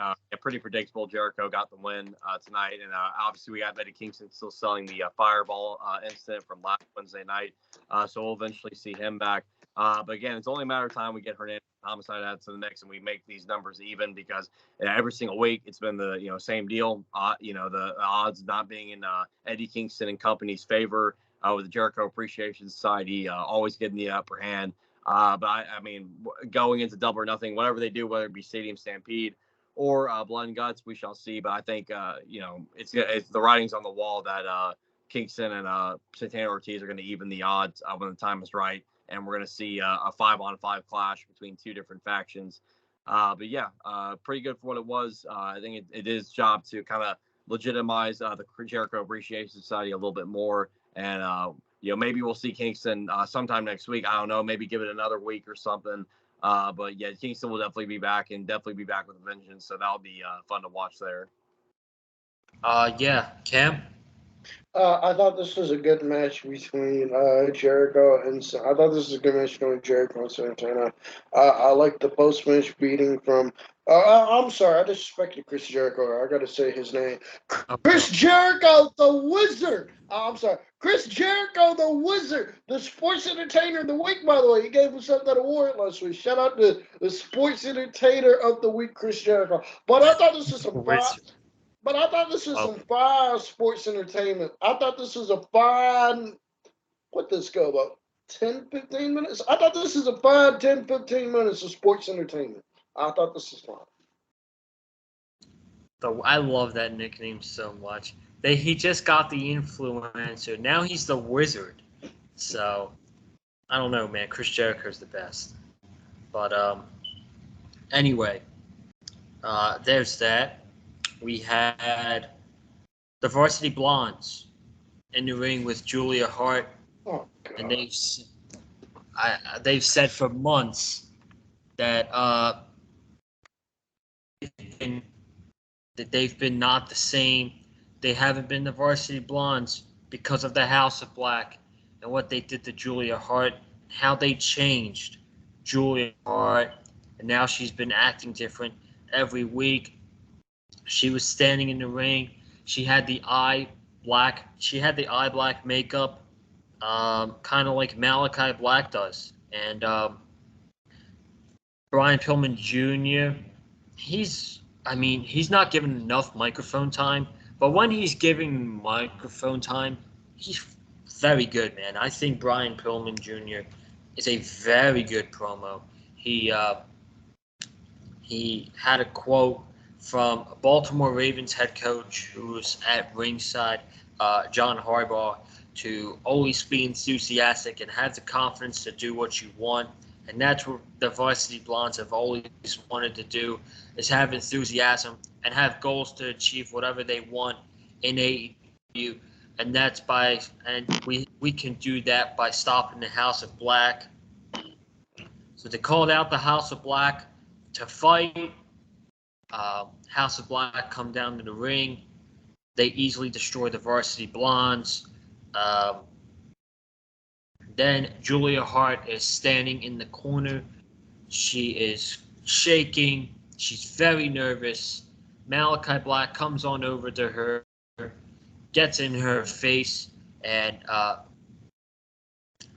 Pretty predictable. Jericho got the win tonight, and obviously we got Eddie Kingston still selling the fireball incident from last Wednesday night. So we'll eventually see him back. But again, it's only a matter of time we get Hernandez Homicide out to the mix, and we make these numbers even, because every single week it's been the same deal. The odds not being in Eddie Kingston and company's favor with the Jericho Appreciation Society always getting the upper hand. But I mean, going into Double or Nothing, whatever they do, whether it be Stadium Stampede or Blood and Guts, we shall see. But I think it's the writing's on the wall that Kingston and Santana Ortiz are going to even the odds when the time is right, and we're going to see a 5-on-5 clash between two different factions. But yeah, pretty good for what it was. I think it is job to kind of legitimize the Jericho Appreciation Society a little bit more, and maybe we'll see Kingston sometime next week. I don't know. Maybe give it another week or something. But yeah, Kingston will definitely be back, and definitely be back with a vengeance. So that'll be fun to watch there. Yeah, Cam? I thought this was a good match between Jericho and I thought this was a good match between Jericho and Santana. I like the post match beating from. I'm sorry, I disrespected Chris Jericho. I got to say his name. Chris Jericho, the Wizard. I'm sorry, Chris Jericho, the Wizard, the Sports Entertainer of the Week. By the way, he gave himself that award last week. Shout out to the Sports Entertainer of the Week, Chris Jericho. But I thought this was some some fine sports entertainment. I thought this was a fine, what this go, about 10, 15 minutes? I thought this was a fine 10, 15 minutes of sports entertainment. I thought this was fine. I love that nickname so much. He just got the influencer. Now he's the Wizard. So, I don't know, man. Chris Jericho's the best. But, anyway, there's that. We had the Varsity Blondes in the ring with Julia Hart, and they've said for months that they've been not the same. They haven't been the Varsity Blondes because of the House of Black and what they did to Julia Hart, how they changed Julia Hart. and now she's been acting different every week. She was standing in the ring. She had the eye black. She had the eye black makeup, kind of like Malachi Black does. And Brian Pillman Jr. He's not given enough microphone time, but when he's giving microphone time, he's very good, man. I think Brian Pillman Jr. is a very good promo. He had a quote from Baltimore Ravens head coach who was at ringside, John Harbaugh, to always be enthusiastic and have the confidence to do what you want. And that's what the Varsity Blondes have always wanted to do, is have enthusiasm and have goals to achieve whatever they want in AEW. And that's we can do that by stopping the House of Black. So they called out the House of Black to fight. House of Black come down to the ring. They easily destroy the Varsity Blondes. Then Julia Hart is standing in the corner. She is shaking. She's very nervous. Malachi Black comes on over to her, gets in her face, and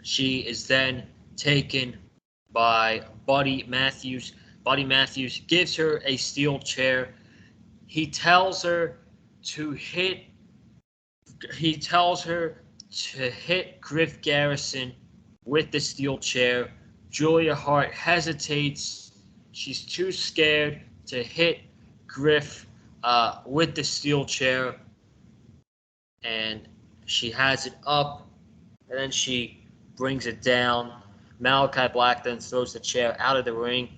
she is then taken by Buddy Matthews. Buddy Matthews gives her a steel chair. He tells her to hit Griff Garrison with the steel chair. Julia Hart hesitates. She's too scared to hit Griff with the steel chair. And she has it up, and then she brings it down. Malachi Black then throws the chair out of the ring,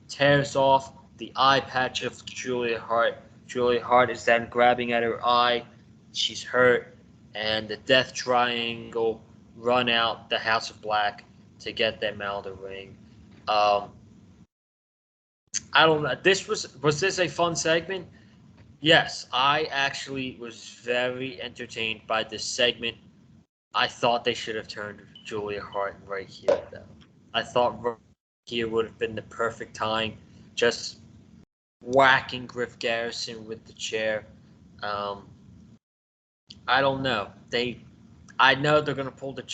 tears off the eye patch of Julia Hart. Julia Hart is then grabbing at her eye. She's hurt, and the Death Triangle run out the House of Black to get them out of the ring. I don't know. Was this a fun segment? Yes, I actually was very entertained by this segment. I thought they should have turned Julia Hart right here, though. I thought right here would have been the perfect time, just whacking Griff Garrison with the chair. I don't know. I know they're gonna pull they're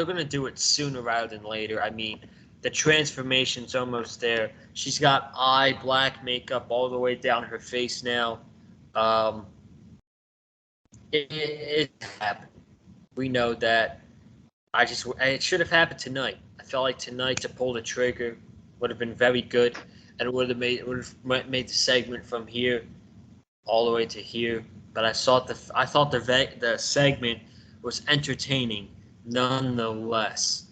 gonna do it sooner rather than later. I mean, the transformation's almost there. She's got eye black makeup all the way down her face now. It happened. We know that. It should have happened tonight. I felt like tonight to pull the trigger would have been very good, and it would have made the segment from here all the way to here. But I thought the segment was entertaining nonetheless.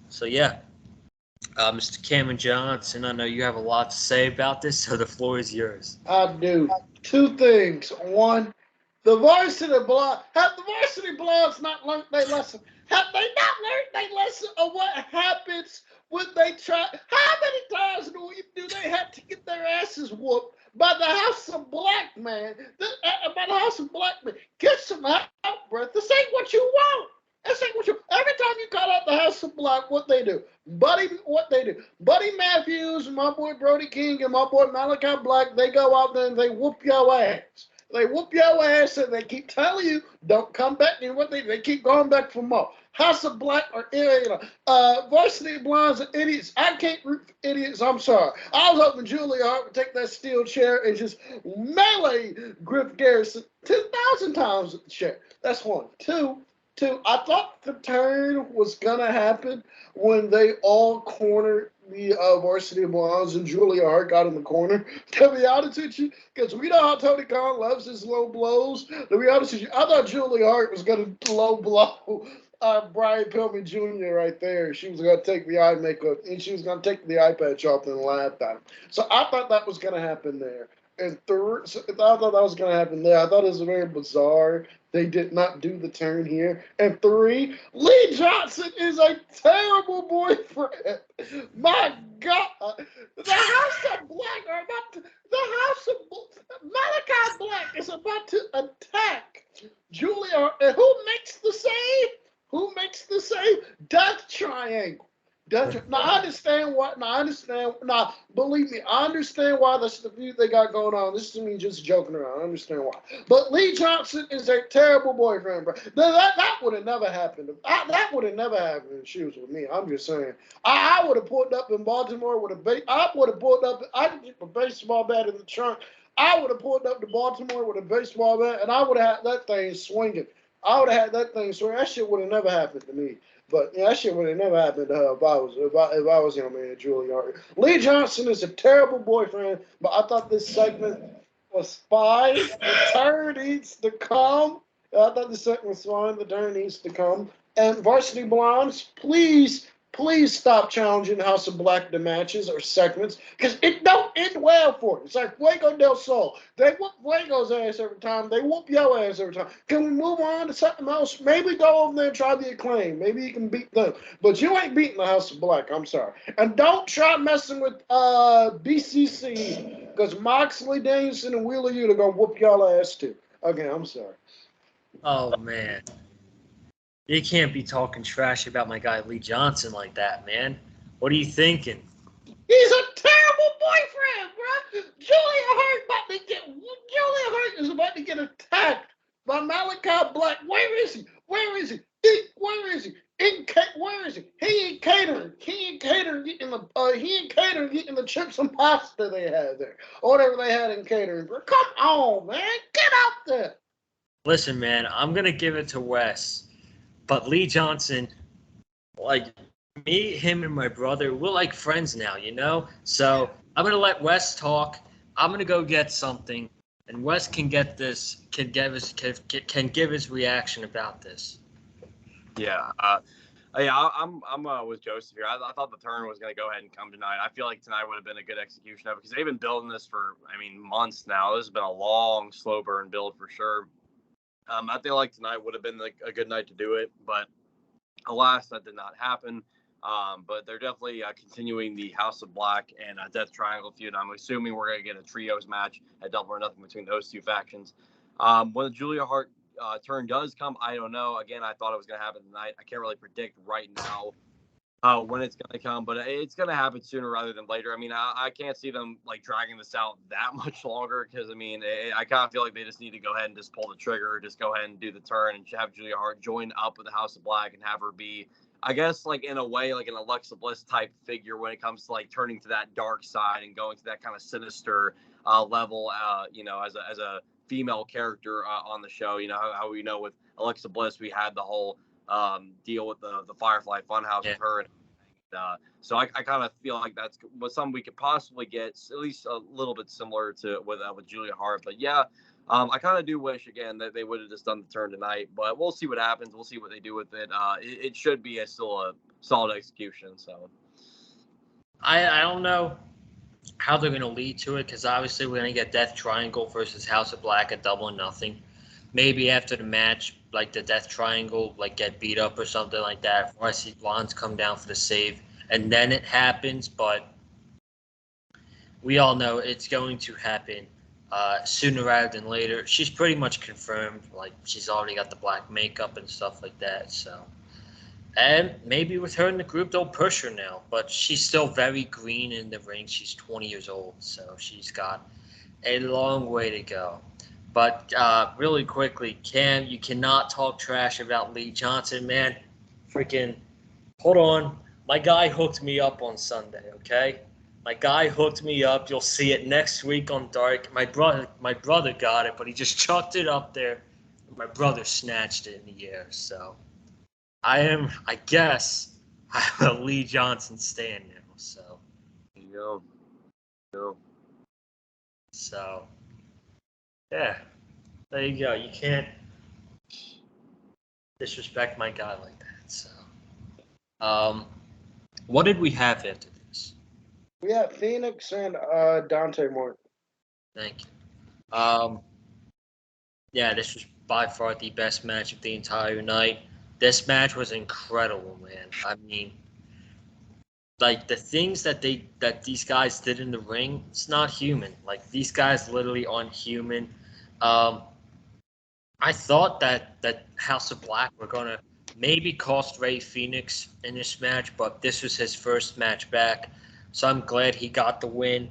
So yeah, Mr. Cameron Johnson, I know you have a lot to say about this, so the floor is yours. I do. Two things. One, the Varsity Blondes. Have the Varsity Blondes not learned their lesson? Have they not learned their lesson of what happens when they try? How many times do they have to get their asses whooped by the House of Black, man? By the House of Black, man. Get some out breath. This ain't what you want. Every time you call out the House of Black, what they do? Buddy Matthews, my boy Brody King, and my boy Malachi Black, they go out there and they whoop your ass. They whoop your ass and they keep telling you, don't come back. And they keep going back for more. House of Black are Varsity Blondes are idiots. I can't root for idiots. I'm sorry. I was hoping Julia Hart would take that steel chair and just melee Griff Garrison 10,000 times with the chair. That's one. Two, I thought the turn was going to happen when they all cornered the Varsity Blondes and Julia Hart got in the corner. To be honest with you, because we know how Tony Khan loves his low blows. To be honest with you, I thought Julia Hart was going to low blow Brian Pillman Jr. right there. She was going to take the eye makeup and she was going to take the eye patch off and laugh at him. So I thought that was going to happen there. And I thought that was going to happen there. I thought it was very bizarre. They did not do the turn here. And three, Lee Johnson is a terrible boyfriend. My God. The House of Black are about to, Malachi Black is about to attack Julia. And who makes the save? Death Triangle. Now, I understand what. Now, I understand. Now, believe me, I understand why that's the feud they got going on. This is me just joking around. I understand why. But Lee Johnson is a terrible boyfriend, bro. That would have never happened. That would have never happened if she was with me. I'm just saying. I would have pulled up in Baltimore with a I would have pulled up. I could keep a baseball bat in the trunk. I would have pulled up to Baltimore with a baseball bat, and I would have had that thing swinging. I would have had that thing swinging. That shit would have never happened to me. But yeah, that shit would have never happened to her if I was him, man, Julia Hart. Lee Johnson is a terrible boyfriend, but I thought this segment was fine. The turn needs to come. I thought this segment was fine. The turn needs to come. And Varsity Blondes, please stop challenging House of Black the matches or segments because it don't end well for it. It's like Fuego del Sol. They whoop Fuego's ass every time. They whoop your ass every time. Can we move on to something else? Maybe go over there and try the Acclaim. Maybe you can beat them. But you ain't beating the House of Black. I'm sorry. And don't try messing with BCC because Moxley, Danielson, and Wheeler Yuta going to whoop y'all ass too. Okay, I'm sorry. Oh, man. You can't be talking trash about my guy Lee Johnson like that, man. What are you thinking? He's a terrible boyfriend, bro. Julia Hart is about to get attacked by Malachi Black. Where is he? Where is he? Where is he? Where is he? He ain't catering. He ain't catering getting the chips and pasta they had there, or whatever they had in catering. Bro, come on, man, get out there. Listen, man, I'm gonna give it to Wes. But Lee Johnson, like me, him, and my brother, we're like friends now, you know? So I'm going to let Wes talk. I'm going to go get something. And Wes can give his reaction about this. Yeah. I'm with Joseph here. I thought the turn was going to go ahead and come tonight. I feel like tonight would have been a good execution of it because they've been building this for, months now. This has been a long, slow burn build for sure. I feel like tonight would have been a good night to do it, but alas, that did not happen. But they're definitely continuing the House of Black and Death Triangle feud. I'm assuming we're going to get a trios match at Double or Nothing between those two factions. When the Julia Hart turn does come, I don't know. Again, I thought it was going to happen tonight. I can't really predict right now when it's going to come, but it's going to happen sooner rather than later. I can't see them dragging this out that much longer because I kind of feel like they just need to go ahead and just pull the trigger, just go ahead and do the turn and have Julia Hart join up with the House of Black and have her be, I guess, in a way, an Alexa Bliss type figure when it comes to turning to that dark side and going to that kind of sinister level, as a female character on the show. You know how we know with Alexa Bliss, we had the whole deal with the Firefly Funhouse with her. So I kind of feel like that's something we could possibly get at least a little bit similar to with Julia Hart. But yeah, I kind of do wish again that they would have just done the turn tonight. But we'll see what happens. We'll see what they do with it. It should be still a solid execution. So I don't know how they're going to lead to it because obviously we're going to get Death Triangle versus House of Black at Double or Nothing. Maybe after the match, the Death Triangle, get beat up or something like that. Or I see Blondes come down for the save, and then it happens. But we all know it's going to happen sooner rather than later. She's pretty much confirmed. She's already got the black makeup and stuff like that. So, and maybe with her in the group, they'll push her now. But she's still very green in the ring. She's 20 years old, so she's got a long way to go. But really quickly, Cam, you cannot talk trash about Lee Johnson, man. Freaking, hold on. My guy hooked me up on Sunday, okay? My guy hooked me up. You'll see it next week on Dark. My brother got it, but he just chucked it up there. My brother snatched it in the air. So I guess, I'm a Lee Johnson stan now. So. Yo. So. Yeah, there you go. You can't disrespect my guy like that. So, what did we have after this? We have Phoenix and Dante Martin. Thank you. Yeah, this was by far the best match of the entire night. This match was incredible, man. The things that these guys did in the ring, it's not human. These guys literally aren't human. I thought that House of Black were going to maybe cost Ray Phoenix in this match, but this was his first match back, so I'm glad he got the win.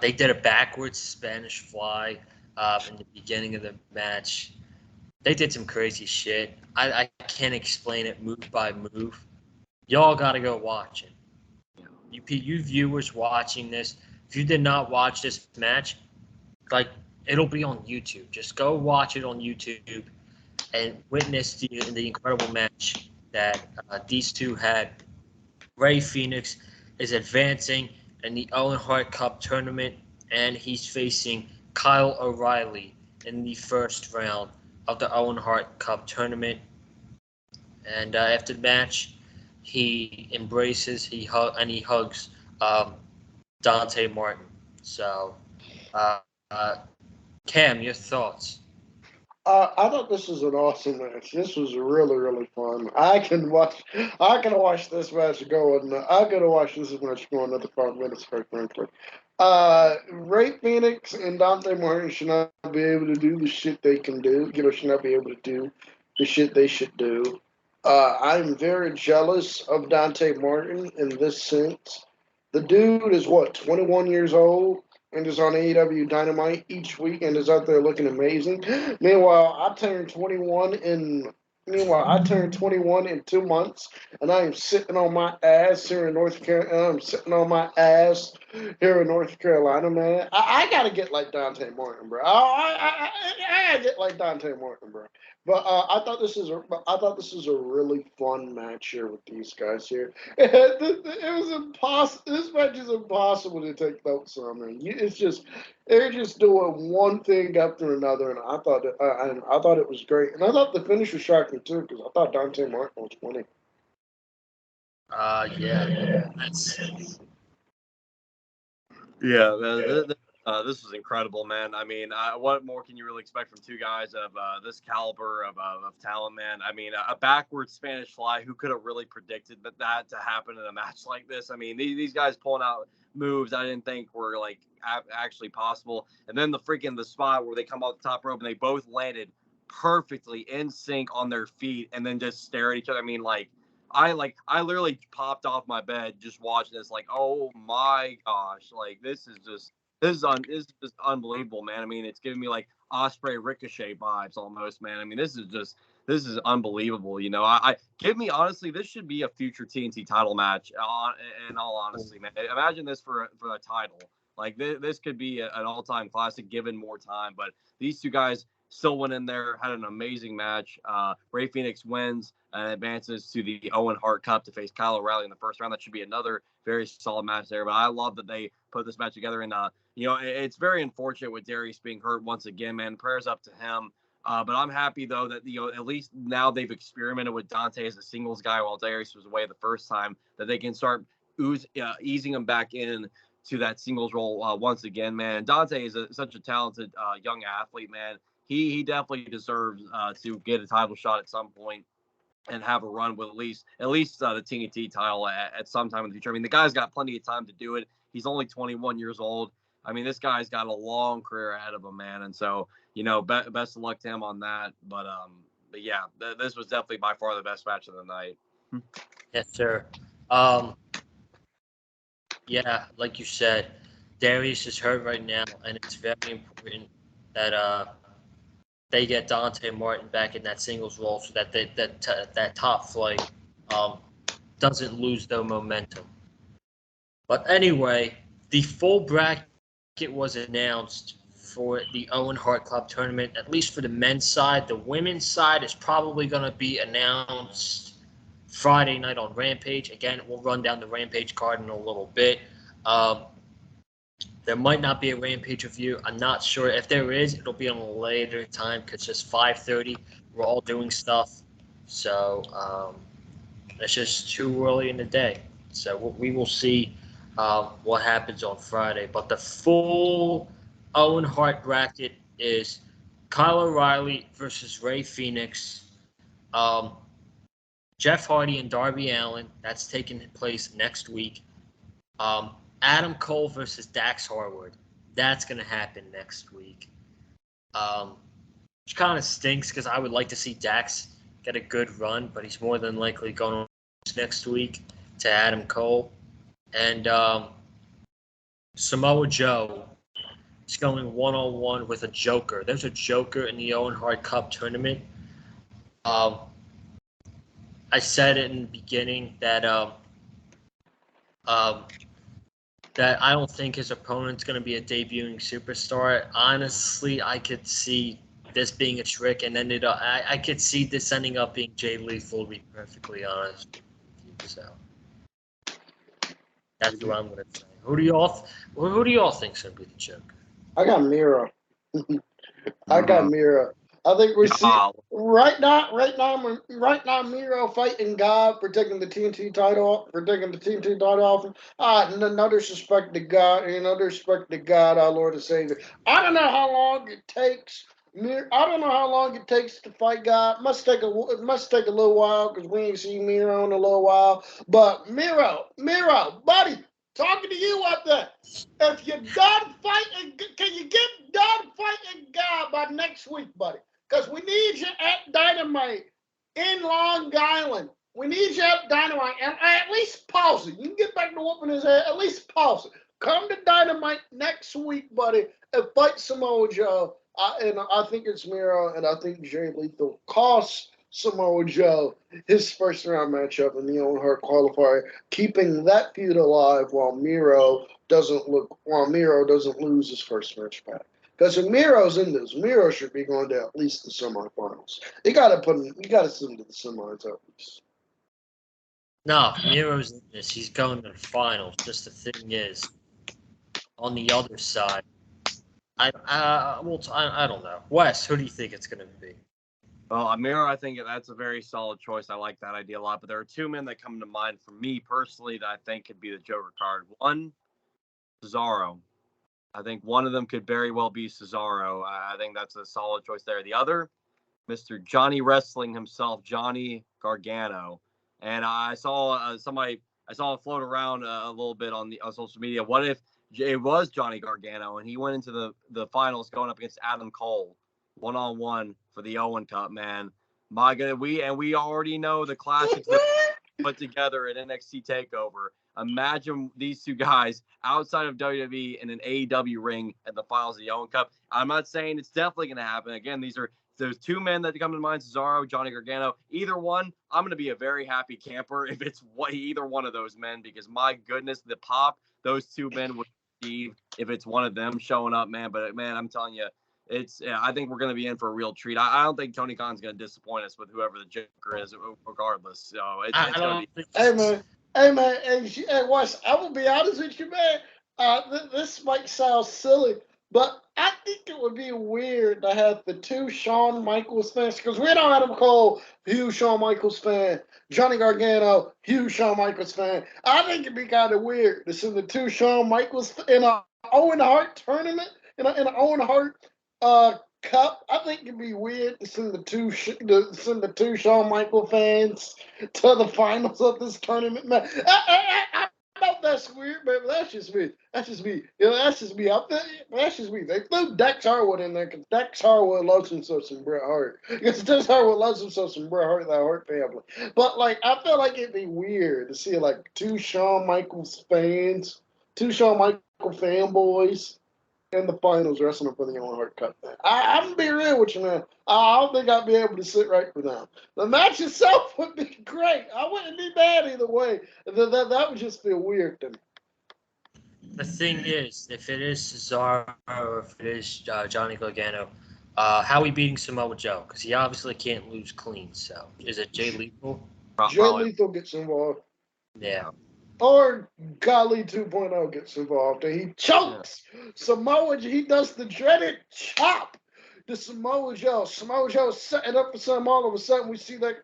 They did a backwards Spanish fly in the beginning of the match. They did some crazy shit. I can't explain it move by move. Y'all got to go watch it. You viewers watching this, if you did not watch this match, like, it'll be on YouTube. Just go watch it on YouTube and witness the incredible match that these two had. Ray Phoenix is advancing in the Owen Hart Cup tournament, and he's facing Kyle O'Reilly in the first round of the Owen Hart Cup tournament. And after the match, he embraces, he hugs Dante Martin. So, Cam, your thoughts? I thought this was an awesome match. This was really, really fun. I can watch this match go. I could have watched this match go another 5 minutes, quite frankly. Ray Phoenix and Dante Martin should not be able to do the shit they can do. Should not be able to do the shit they should do. I'm very jealous of Dante Martin in this sense. The dude is 21 years old and is on AEW Dynamite each week and is out there looking amazing. I turned 21 in 2 months, and I am sitting on my ass here in North Carolina. Man. I gotta get like Dante Martin, bro. I gotta get like Dante Martin, bro. But I thought this is a really fun match here with these guys here. It was impossible. This match is impossible to take notes on, man. They're just doing one thing after another, and I thought it was great. And I thought the finish was shocking too, because I thought Dante Martin was winning. Yeah, This was incredible, man. I mean, what more can you really expect from two guys of this caliber of talent, man? I mean, a backwards Spanish fly, who could have really predicted that to happen in a match like this? I mean, these guys pulling out moves I didn't think were like actually possible. And then the spot where they come off the top rope and they both landed perfectly in sync on their feet and then just stare at each other. I mean, I literally popped off my bed just watching this, like, oh my gosh, like this is just unbelievable, man. I mean, it's giving me like Osprey Ricochet vibes almost, man. I mean, this is unbelievable. Honestly, this should be a future TNT title match. In all honesty, man, imagine this for a title. Like this could be an all-time classic given more time. But these two guys still went in there, had an amazing match. Ray Phoenix wins and advances to the Owen Hart Cup to face Kyle O'Reilly in the first round. That should be another very solid match there. But I love that they put this match together. And, it's very unfortunate with Darius being hurt once again, man. Prayers up to him. But I'm happy, though, that, at least now they've experimented with Dante as a singles guy while Darius was away the first time, that they can start easing him back in to that singles role once again, man. Dante is such a talented young athlete, man. He definitely deserves to get a title shot at some point and have a run with at least the TNT title at some time in the future. I mean, the guy's got plenty of time to do it. He's only 21 years old. I mean, this guy's got a long career ahead of him, man. And so, best of luck to him on that. But yeah, this was definitely by far the best match of the night. Yes, sir. Yeah, like you said, Darius is hurt right now, and it's very important that they get Dante Martin back in that singles role so that that top flight doesn't lose their momentum. But anyway, the full bracket was announced for the Owen Hart Club tournament, at least for the men's side. The women's side is probably going to be announced Friday night on Rampage. Again, we'll run down the Rampage card in a little bit. There might not be a Rampage review. I'm not sure. If there is, it'll be on a later time because it's 5:30. We're all doing stuff. So it's just too early in the day. So we will see what happens on Friday. But the full Owen Hart bracket is Kyle O'Reilly versus Ray Phoenix. Jeff Hardy and Darby Allin. That's taking place next week. Adam Cole versus Dax Harwood. That's going to happen next week. which kind of stinks because I would like to see Dax get a good run, but he's more than likely going to next week to Adam Cole. And Samoa Joe is going one-on-one with a Joker. There's a Joker in the Owen Hart Cup tournament. I said it in the beginning that that I don't think his opponent's going to be a debuting superstar. Honestly, I could see this being a trick, and then I could see this ending up being Jay Lethal, to be perfectly honest with you. So that's what I'm going to say. Who do y'all think's going to be the Joker? I got Miro. I got Miro. I think we see right now Miro fighting God, protecting the TNT title off. No disrespect to God, our Lord and Savior. I don't know how long it takes. I don't know how long it takes to fight God. It must take a little while because we ain't seen Miro in a little while. But Miro, buddy, talking to you out there. If you're done fighting, can you get done fighting God by next week, buddy? Because we need you at Dynamite in Long Island. We need you at Dynamite. And at least pause it. You can get back to whooping his head. At least pause it. Come to Dynamite next week, buddy, and fight Samoa Joe. And I think it's Miro, and I think Jay Lethal costs Samoa Joe his first round matchup in the Owen Hart qualifier, keeping that feud alive while Miro doesn't lose his first match back. Because if Miro's in this, Miro should be going to at least the semifinals. You got to send him to the semis at least. No, Miro's in this. He's going to the finals. Just the thing is, on the other side, I don't know. Wes, who do you think it's going to be? Well, Miro, I think that's a very solid choice. I like that idea a lot. But there are two men that come to mind for me personally that I think could be the Joker card. One, Cesaro. I think one of them could very well be Cesaro. I think that's a solid choice there. The other, Mr. Johnny Wrestling himself, Johnny Gargano. And I saw I saw it float around a little bit on social media. What if it was Johnny Gargano and he went into the finals going up against Adam Cole, one-on-one for the Owen Cup, man? My goodness, we already know the classics that put together at NXT TakeOver. Imagine these two guys outside of WWE in an AEW ring at the finals of the Owen Cup. I'm not saying it's definitely going to happen. Again, there's two men that come to mind, Cesaro, Johnny Gargano. Either one, I'm going to be a very happy camper if it's either one of those men, because my goodness, the pop those two men would receive if it's one of them showing up, man. But, man, I'm telling you, I think we're going to be in for a real treat. I don't think Tony Khan's going to disappoint us with whoever the Joker is, regardless. So it's going to be. Hey, man, hey, Wes, I will be honest with you, man. This might sound silly, but I think it would be weird to have the two Shawn Michaels fans, because we know Adam Cole, huge Shawn Michaels fan, Johnny Gargano, huge Shawn Michaels fan. I think it'd be kind of weird to see the two Shawn Michaels in an Owen Hart tournament, in an Owen Hart Cup. I think it'd be weird to send the two Shawn Michael fans to the finals of this tournament, man. I know that's weird, but that's just me. That's just me. That's just me. That's just me. They threw Dax Harwood in there because Dax Harwood loves himself some Bret Hart. Because Dax Harwood loves himself some Bret Hart, that Hart family. But I feel like it'd be weird to see two Shawn Michaels fans, two Shawn Michael fanboys in the finals wrestling for the Owen Hart Cup. I'm going to be real with you, man. I don't think I'd be able to sit right for them. The match itself would be great. I wouldn't be mad either way. That would just feel weird to me. The thing is, if it is Cesaro or if it is Johnny Gargano, how are we beating Samoa Joe? Because he obviously can't lose clean. So is it Jay Lethal? Jay Lethal gets involved. Yeah. Or Kali 2.0 gets involved and he chokes Samoa. He does the dreaded chop to Samoa Joe. Samoa Joe setting up for something. All of a sudden we see Kali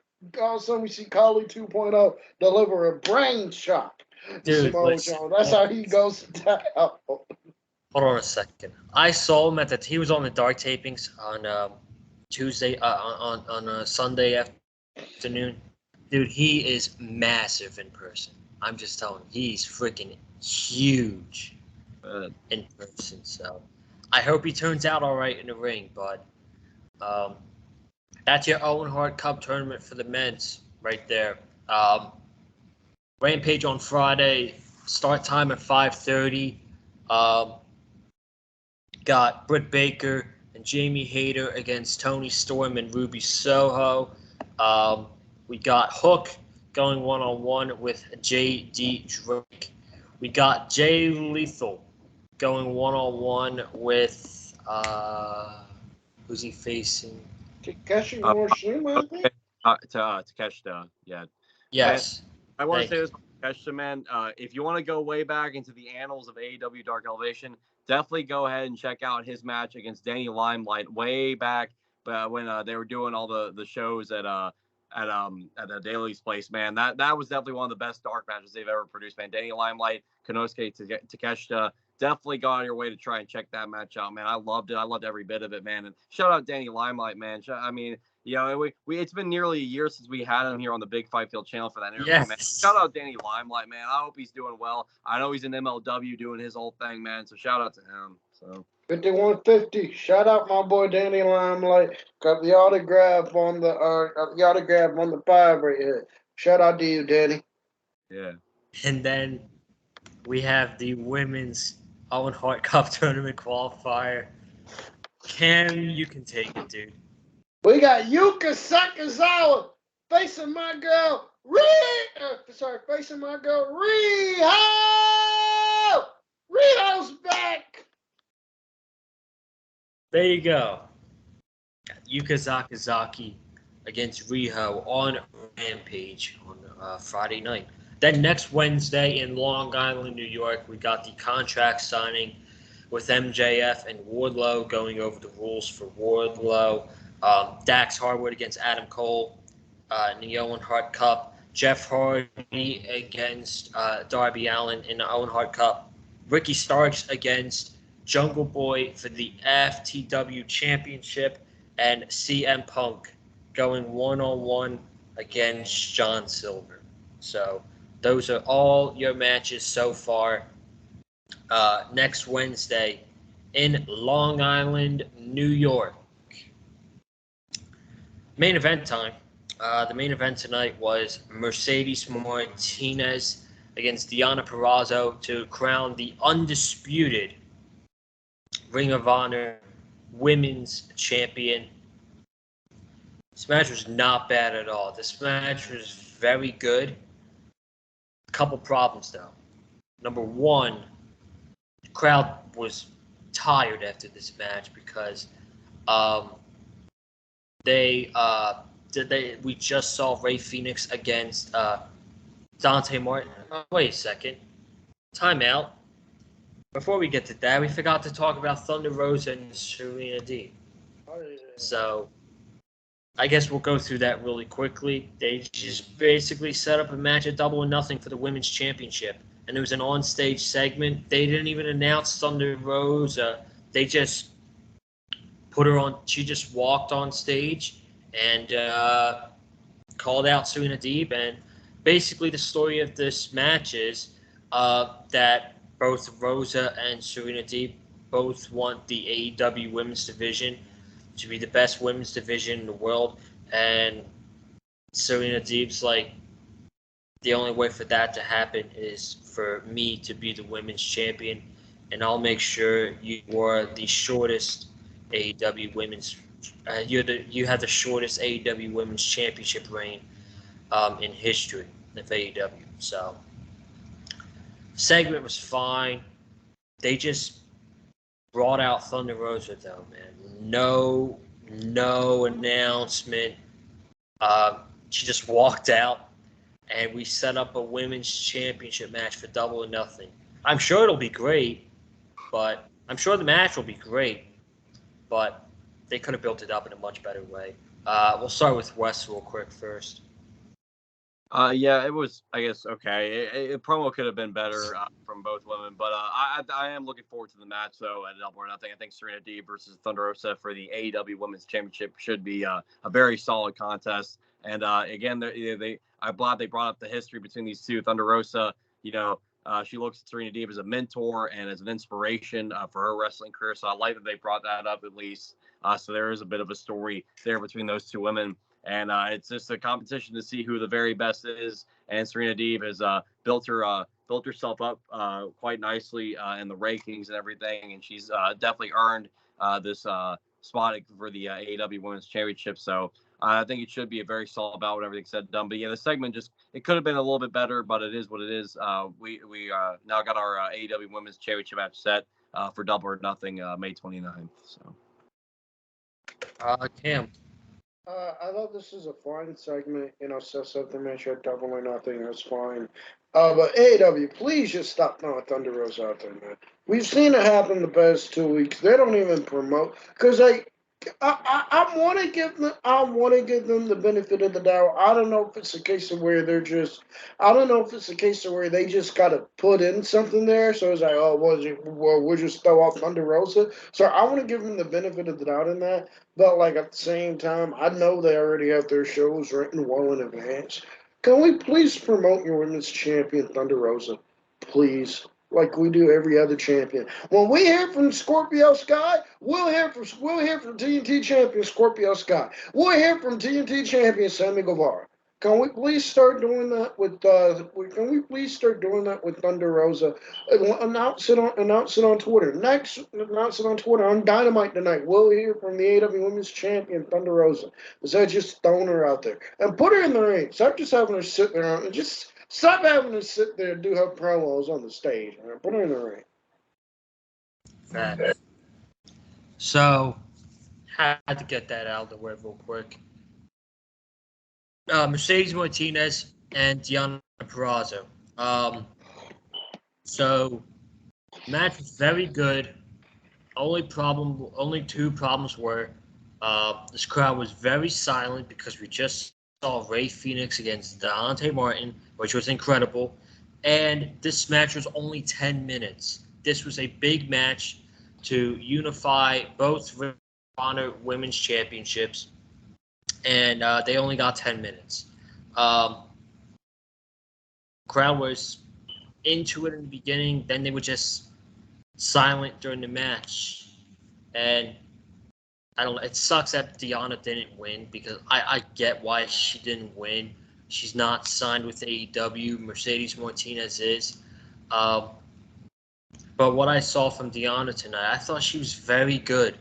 2.0 deliver a brain chop to Samoa Joe. That's how he goes down. Hold on a second. I saw him he was on the dark tapings on Tuesday on a Sunday afternoon. Dude, he is massive in person. I'm just telling you, he's freaking huge in person. So I hope he turns out all right in the ring. But That's your Owen Hart Cup tournament for the men's right there. Rampage on Friday, start time at 5:30. Got Britt Baker and Jamie Hayter against Tony Storm and Ruby Soho. We got Hook going one-on-one with J.D. Drake. We got Jay Lethal going one-on-one with who's he facing? Takeshi Morishima, I think. Takeshita, yeah. Yes. I want to say this, Takeshita, man. If you want to go way back into the annals of AEW Dark Elevation, definitely go ahead and check out his match against Danny Limelight way back when they were doing all the shows at Daly's place, man. That was definitely one of the best dark matches they've ever produced, man. Danny Limelight, Konosuke Takeshita. Definitely go out of your way to try and check that match out, man. I loved it. I loved every bit of it, man. And shout out Danny Limelight, man. I mean, it's been nearly a year since we had him here on the Big Fight Field channel for that interview, man. Shout out Danny Limelight, man. I hope he's doing well. I know he's in MLW doing his whole thing, man. So shout out to him. So 5150. Shout out my boy Danny Limelight. Got the autograph on the 5 right here. Shout out to you, Danny. Yeah. And then we have the women's Owen Hart Cup tournament qualifier. Cam, you can take it, dude. We got Yuka Sakazawa facing my girl facing my girl Riho. Riho's back. There you go. Yuka Sakazaki against Riho on Rampage on Friday night. Then next Wednesday in Long Island, New York, we got the contract signing with MJF and Wardlow, going over the rules for Wardlow. Dax Harwood against Adam Cole in the Owen Hart Cup. Jeff Hardy against Darby Allin in the Owen Hart Cup. Ricky Starks against Jungle Boy for the FTW Championship. And CM Punk going one-on-one against John Silver. So those are all your matches so far. Next Wednesday in Long Island, New York. Main event time. The main event tonight was Mercedes Martinez against Deonna Purrazzo to crown the undisputed Ring of Honor Women's Champion. This match was not bad at all. This match was very good. A couple problems, though. Number one, the crowd was tired after this match because we just saw Rey Fenix against Dante Martin. Oh, wait a second. Timeout. Before we get to that, we forgot to talk about Thunder Rosa and Serena Deeb. So I guess we'll go through that really quickly. They just basically set up a match at Double or Nothing for the Women's Championship. And there was an on-stage segment. They didn't even announce Thunder Rosa. They just put her on. She just walked on stage and called out Serena Deeb. And basically the story of this match is that both Rosa and Serena Deeb both want the AEW women's division to be the best women's division in the world. And Serena Deeb's like, the only way for that to happen is for me to be the women's champion. And I'll make sure you are the shortest AEW women's you have the shortest AEW women's championship reign in history of AEW. So segment was fine. They just brought out Thunder Rosa though, man. No announcement. She just walked out, and we set up a women's championship match for Double or Nothing. I'm sure it'll be great, but I'm sure the match will be great, but they could have built it up in a much better way. We'll start with Wes real quick first. Yeah, it was, I guess, okay. Promo could have been better from both women, but I am looking forward to the match, though, at Double or Nothing. I think Serena Deeb versus Thunder Rosa for the AEW Women's Championship should be a very solid contest. And again, I'm glad they brought up the history between these two. Thunder Rosa, She looks at Serena Deeb as a mentor and as an inspiration for her wrestling career. So I like that they brought that up at least. So there is a bit of a story there between those two women. And it's just a competition to see who the very best is. And Serena Deeb has built herself up quite nicely in the rankings and everything. And she's definitely earned this spot for the AEW Women's Championship. So I think it should be a very solid bout when everything's said and done. But yeah, the segment it could have been a little bit better, but it is what it is. We now got our AEW Women's Championship match set for Double or Nothing May 29th. So, Cam. I thought this was a fine segment. Sets up the match at Double or Nothing. That's fine. But AEW, please just stop throwing Thunder Rosa out there, man. We've seen it happen the past 2 weeks. They don't even promote because I want to give them the benefit of the doubt. I don't know if it's a case of where I don't know if it's a case of where they just got to put in something there. So it's like, oh, we'll just throw off Thunder Rosa. So I want to give them the benefit of the doubt in that. But like at the same time, I know they already have their shows written well in advance. Can we please promote your women's champion, Thunder Rosa? Please. Like we do every other champion. When we hear from Scorpio Sky, we'll hear from TNT champion Scorpio Sky. We'll hear from TNT champion Sammy Guevara. Can we please start doing that with Thunder Rosa? Announce it on Twitter. Announce it on Twitter on Dynamite tonight. We'll hear from the AEW Women's Champion Thunder Rosa. Instead of just throwing her out there and put her in the ring. Stop just having her sit there and just. Stop having her sit there and do her promos on the stage, man. Put her in the ring. Fact. So, had to get that out of the way real quick. Mercedes Martinez and Deonna Purrazzo. So, match was very good. Only two problems were this crowd was very silent because we just saw Ray Phoenix against Dante Martin, which was incredible. And this match was only 10 minutes. This was a big match to unify both Ring of Honor Women's Championships, and they only got 10 minutes. Crowd was into it in the beginning, then they were just silent during the match. And I don't know. It sucks that Deonna didn't win because I get why she didn't win. She's not signed with AEW. Mercedes Martinez is. But what I saw from Deonna tonight, I thought she was very good.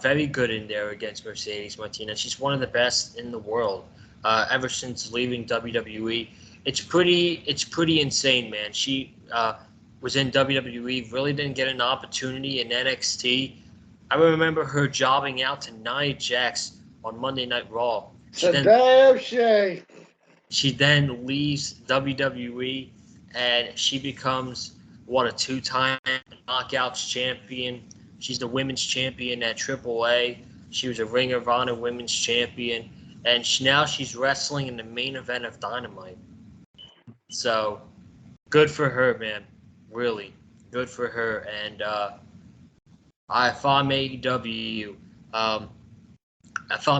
Very good in there against Mercedes Martinez. She's one of the best in the world ever since leaving WWE. It's pretty insane, man. She was in WWE, really didn't get an opportunity in NXT. I remember her jobbing out to Nia Jax on Monday Night Raw. She then leaves WWE, and she becomes, a two-time Knockouts champion. She's the women's champion at AAA. She was a Ring of Honor women's champion. And now she's wrestling in the main event of Dynamite. So, good for her, man. Really, good for her. And if I'm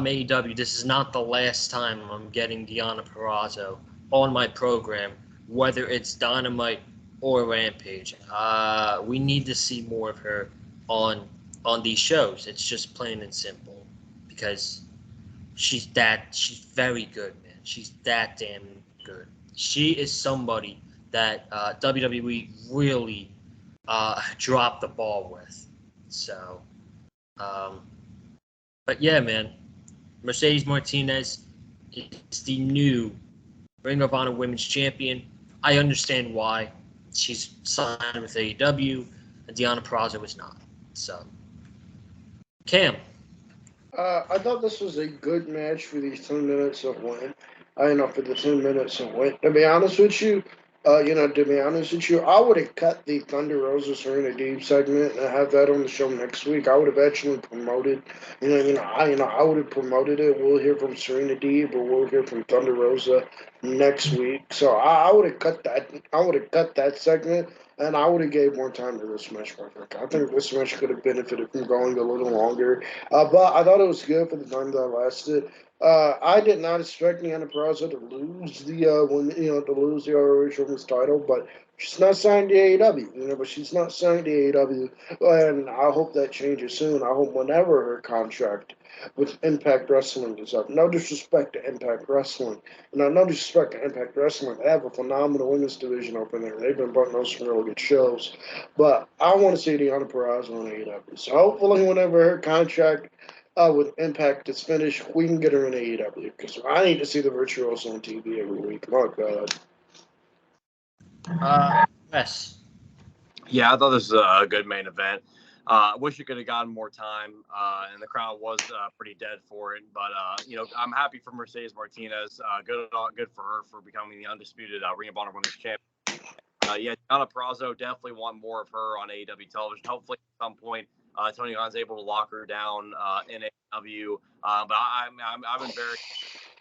AEW, this is not the last time I'm getting Deonna Purrazzo on my program, whether it's Dynamite or Rampage. We need to see more of her on these shows. It's just plain and simple because she's very good, man. She's that damn good. She is somebody that WWE really dropped the ball with. So, but yeah, man, Mercedes Martinez is the new Ring of Honor Women's Champion. I understand why. She's signed with AEW, and Deonna Purrazzo is not. So, Cam. I thought this was a good match for these 10 minutes of win. For the 10 minutes of win. To be honest with you, I would have cut the Thunder Rosa Serena Deeb segment and have that on the show next week. I would have actually promoted, I would have promoted it. We'll hear from Serena Deeb, or we'll hear from Thunder Rosa next week. So I would have cut that. I would have cut that segment, and I would have gave more time to this match. I think this match could have benefited from going a little longer. But I thought it was good for the time that it lasted. I did not expect Deanna Purrazzo to lose the ROH Women's title, but she's not signed to AEW, but she's not signed to AEW, and I hope that changes soon. I hope whenever her contract with Impact Wrestling is up. No disrespect to Impact Wrestling, no disrespect to Impact Wrestling. They have a phenomenal women's division open there. They've been putting on some really good shows, but I want to see Deanna Purrazzo on AEW. So hopefully, whenever her contract with Impact is finished, we can get her in AEW because I need to see the Virtuoso on TV every week. My God. Yes. Yeah, I thought this was a good main event. I wish it could have gotten more time, and the crowd was pretty dead for it. But I'm happy for Mercedes Martinez. Good for her for becoming the undisputed Ring of Honor Women's Champion. Deanna Purrazzo, definitely want more of her on AEW television. Hopefully, at some point, Tony Khan's able to lock her down in AEW. But I've been very,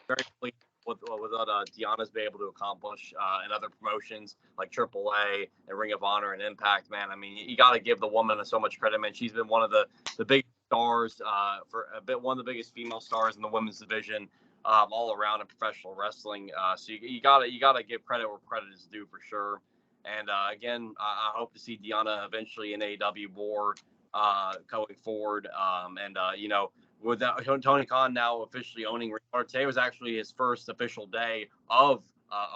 very pleased with what Deanna's been able to accomplish in other promotions like AAA and Ring of Honor and Impact. Man, I mean, you got to give the woman so much credit. Man, she's been one of the big stars one of the biggest female stars in the women's division. All around in professional wrestling, so you gotta give credit where credit is due for sure. And again, I hope to see Deanna eventually in AEW more going forward. With that, Tony Khan now officially owning Ring of Honor, today was actually his first official day of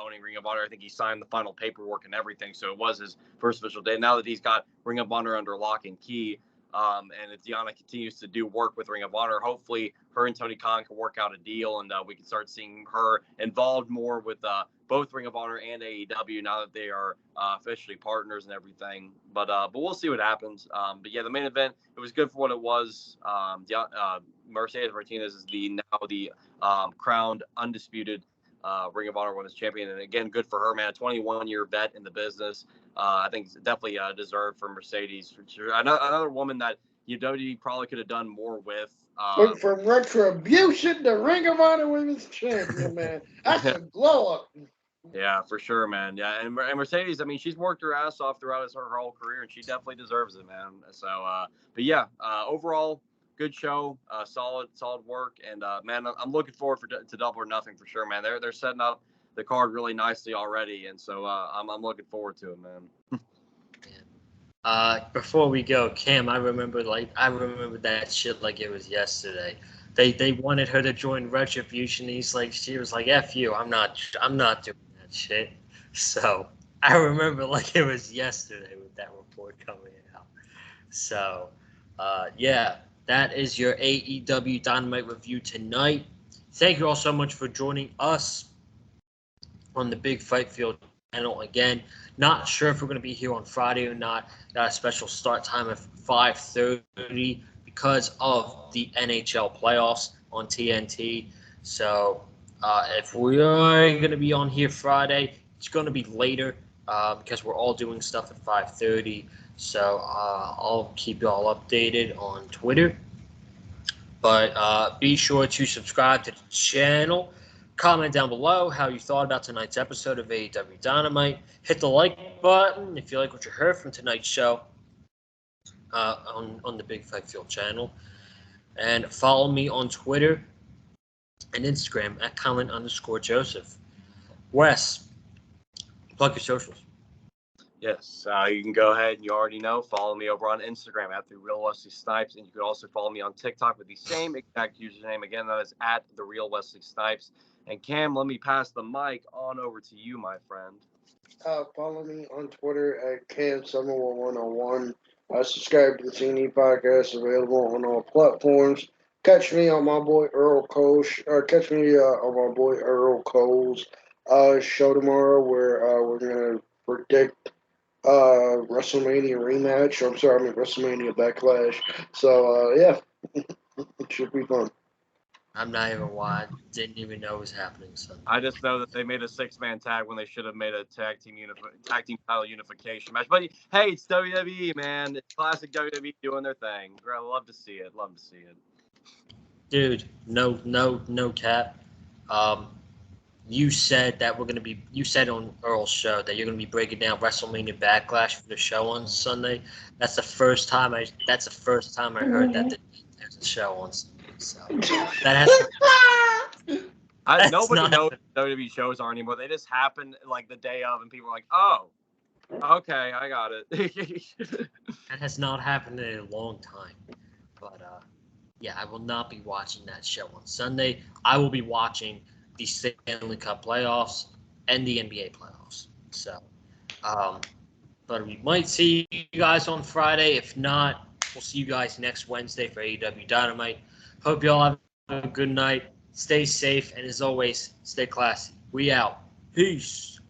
owning Ring of Honor. I think he signed the final paperwork and everything, so it was his first official day. Now that he's got Ring of Honor under lock and key, and if Deanna continues to do work with Ring of Honor, hopefully her and Tony Khan can work out a deal, and we can start seeing her involved more with both Ring of Honor and AEW now that they are officially partners and everything. But we'll see what happens. But yeah, the main event, it was good for what it was. Mercedes Martinez is now the crowned undisputed Ring of Honor Women's Champion, and again, good for her, man. A 21-year vet in the business. I think it's definitely deserved for Mercedes. For sure. Another woman that WWE probably could have done more with. Look, from Retribution to Ring of Honor Women's Champion, man. That's a glow up. Yeah, for sure, man. Yeah, and Mercedes, I mean, she's worked her ass off throughout her whole career, and she definitely deserves it, man. So, but yeah, overall, good show, solid work, and man, I'm looking forward to Double or Nothing for sure, man. They're setting up the card really nicely already, and so I'm looking forward to it, man. Before we go, Cam, I remember that shit like it was yesterday. They wanted her to join Retribution. She was like, "F you, I'm not doing that shit." So I remember like it was yesterday with that report coming out. So, yeah, that is your AEW Dynamite review tonight. Thank you all so much for joining us on the Big Fight Field channel again. Not sure if we're going to be here on Friday or not. Got a special start time at 5:30 because of the NHL playoffs on TNT. So if we are going to be on here Friday, it's going to be later because we're all doing stuff at 5:30. So I'll keep you all updated on Twitter. But be sure to subscribe to the channel. Comment down below how you thought about tonight's episode of AEW Dynamite. Hit the like button if you like what you heard from tonight's show on the Big Fight Field channel. And follow me on Twitter and Instagram at Colin_Joseph. Wes, plug your socials. Yes, you can go ahead and you already know. Follow me over on Instagram at The Real Wesley Snipes, and you can also follow me on TikTok with the same exact username. Again, that is at The Real Wesley Snipes. And Cam, let me pass the mic on over to you, my friend. Follow me on Twitter at CamSummer1101. Subscribe to the CNE podcast, available on all platforms. Catch me on my boy Earl Cole's. Catch me on my boy Earl Cole's show tomorrow, where we're gonna predict WrestleMania rematch. WrestleMania Backlash. So yeah, it should be fun. I'm not even why. Didn't even know it was happening. So I just know that they made a 6-man tag when they should have made a tag team title unification match. But hey, it's WWE, man. It's classic WWE doing their thing. I love to see it. Dude, no cap. You said that you said on Earl's show that you're gonna be breaking down WrestleMania Backlash for the show on Sunday. That's the first time I heard that there's a show on Sunday. So that Nobody not knows what WWE shows are anymore. They just happen like the day of, and people are like, "Oh, okay, I got it." That has not happened in a long time. But yeah, I will not be watching that show on Sunday. I will be watching the Stanley Cup playoffs and the NBA playoffs. So, but we might see you guys on Friday. If not, we'll see you guys next Wednesday for AEW Dynamite. Hope you all have a good night. Stay safe, and as always, stay classy. We out. Peace.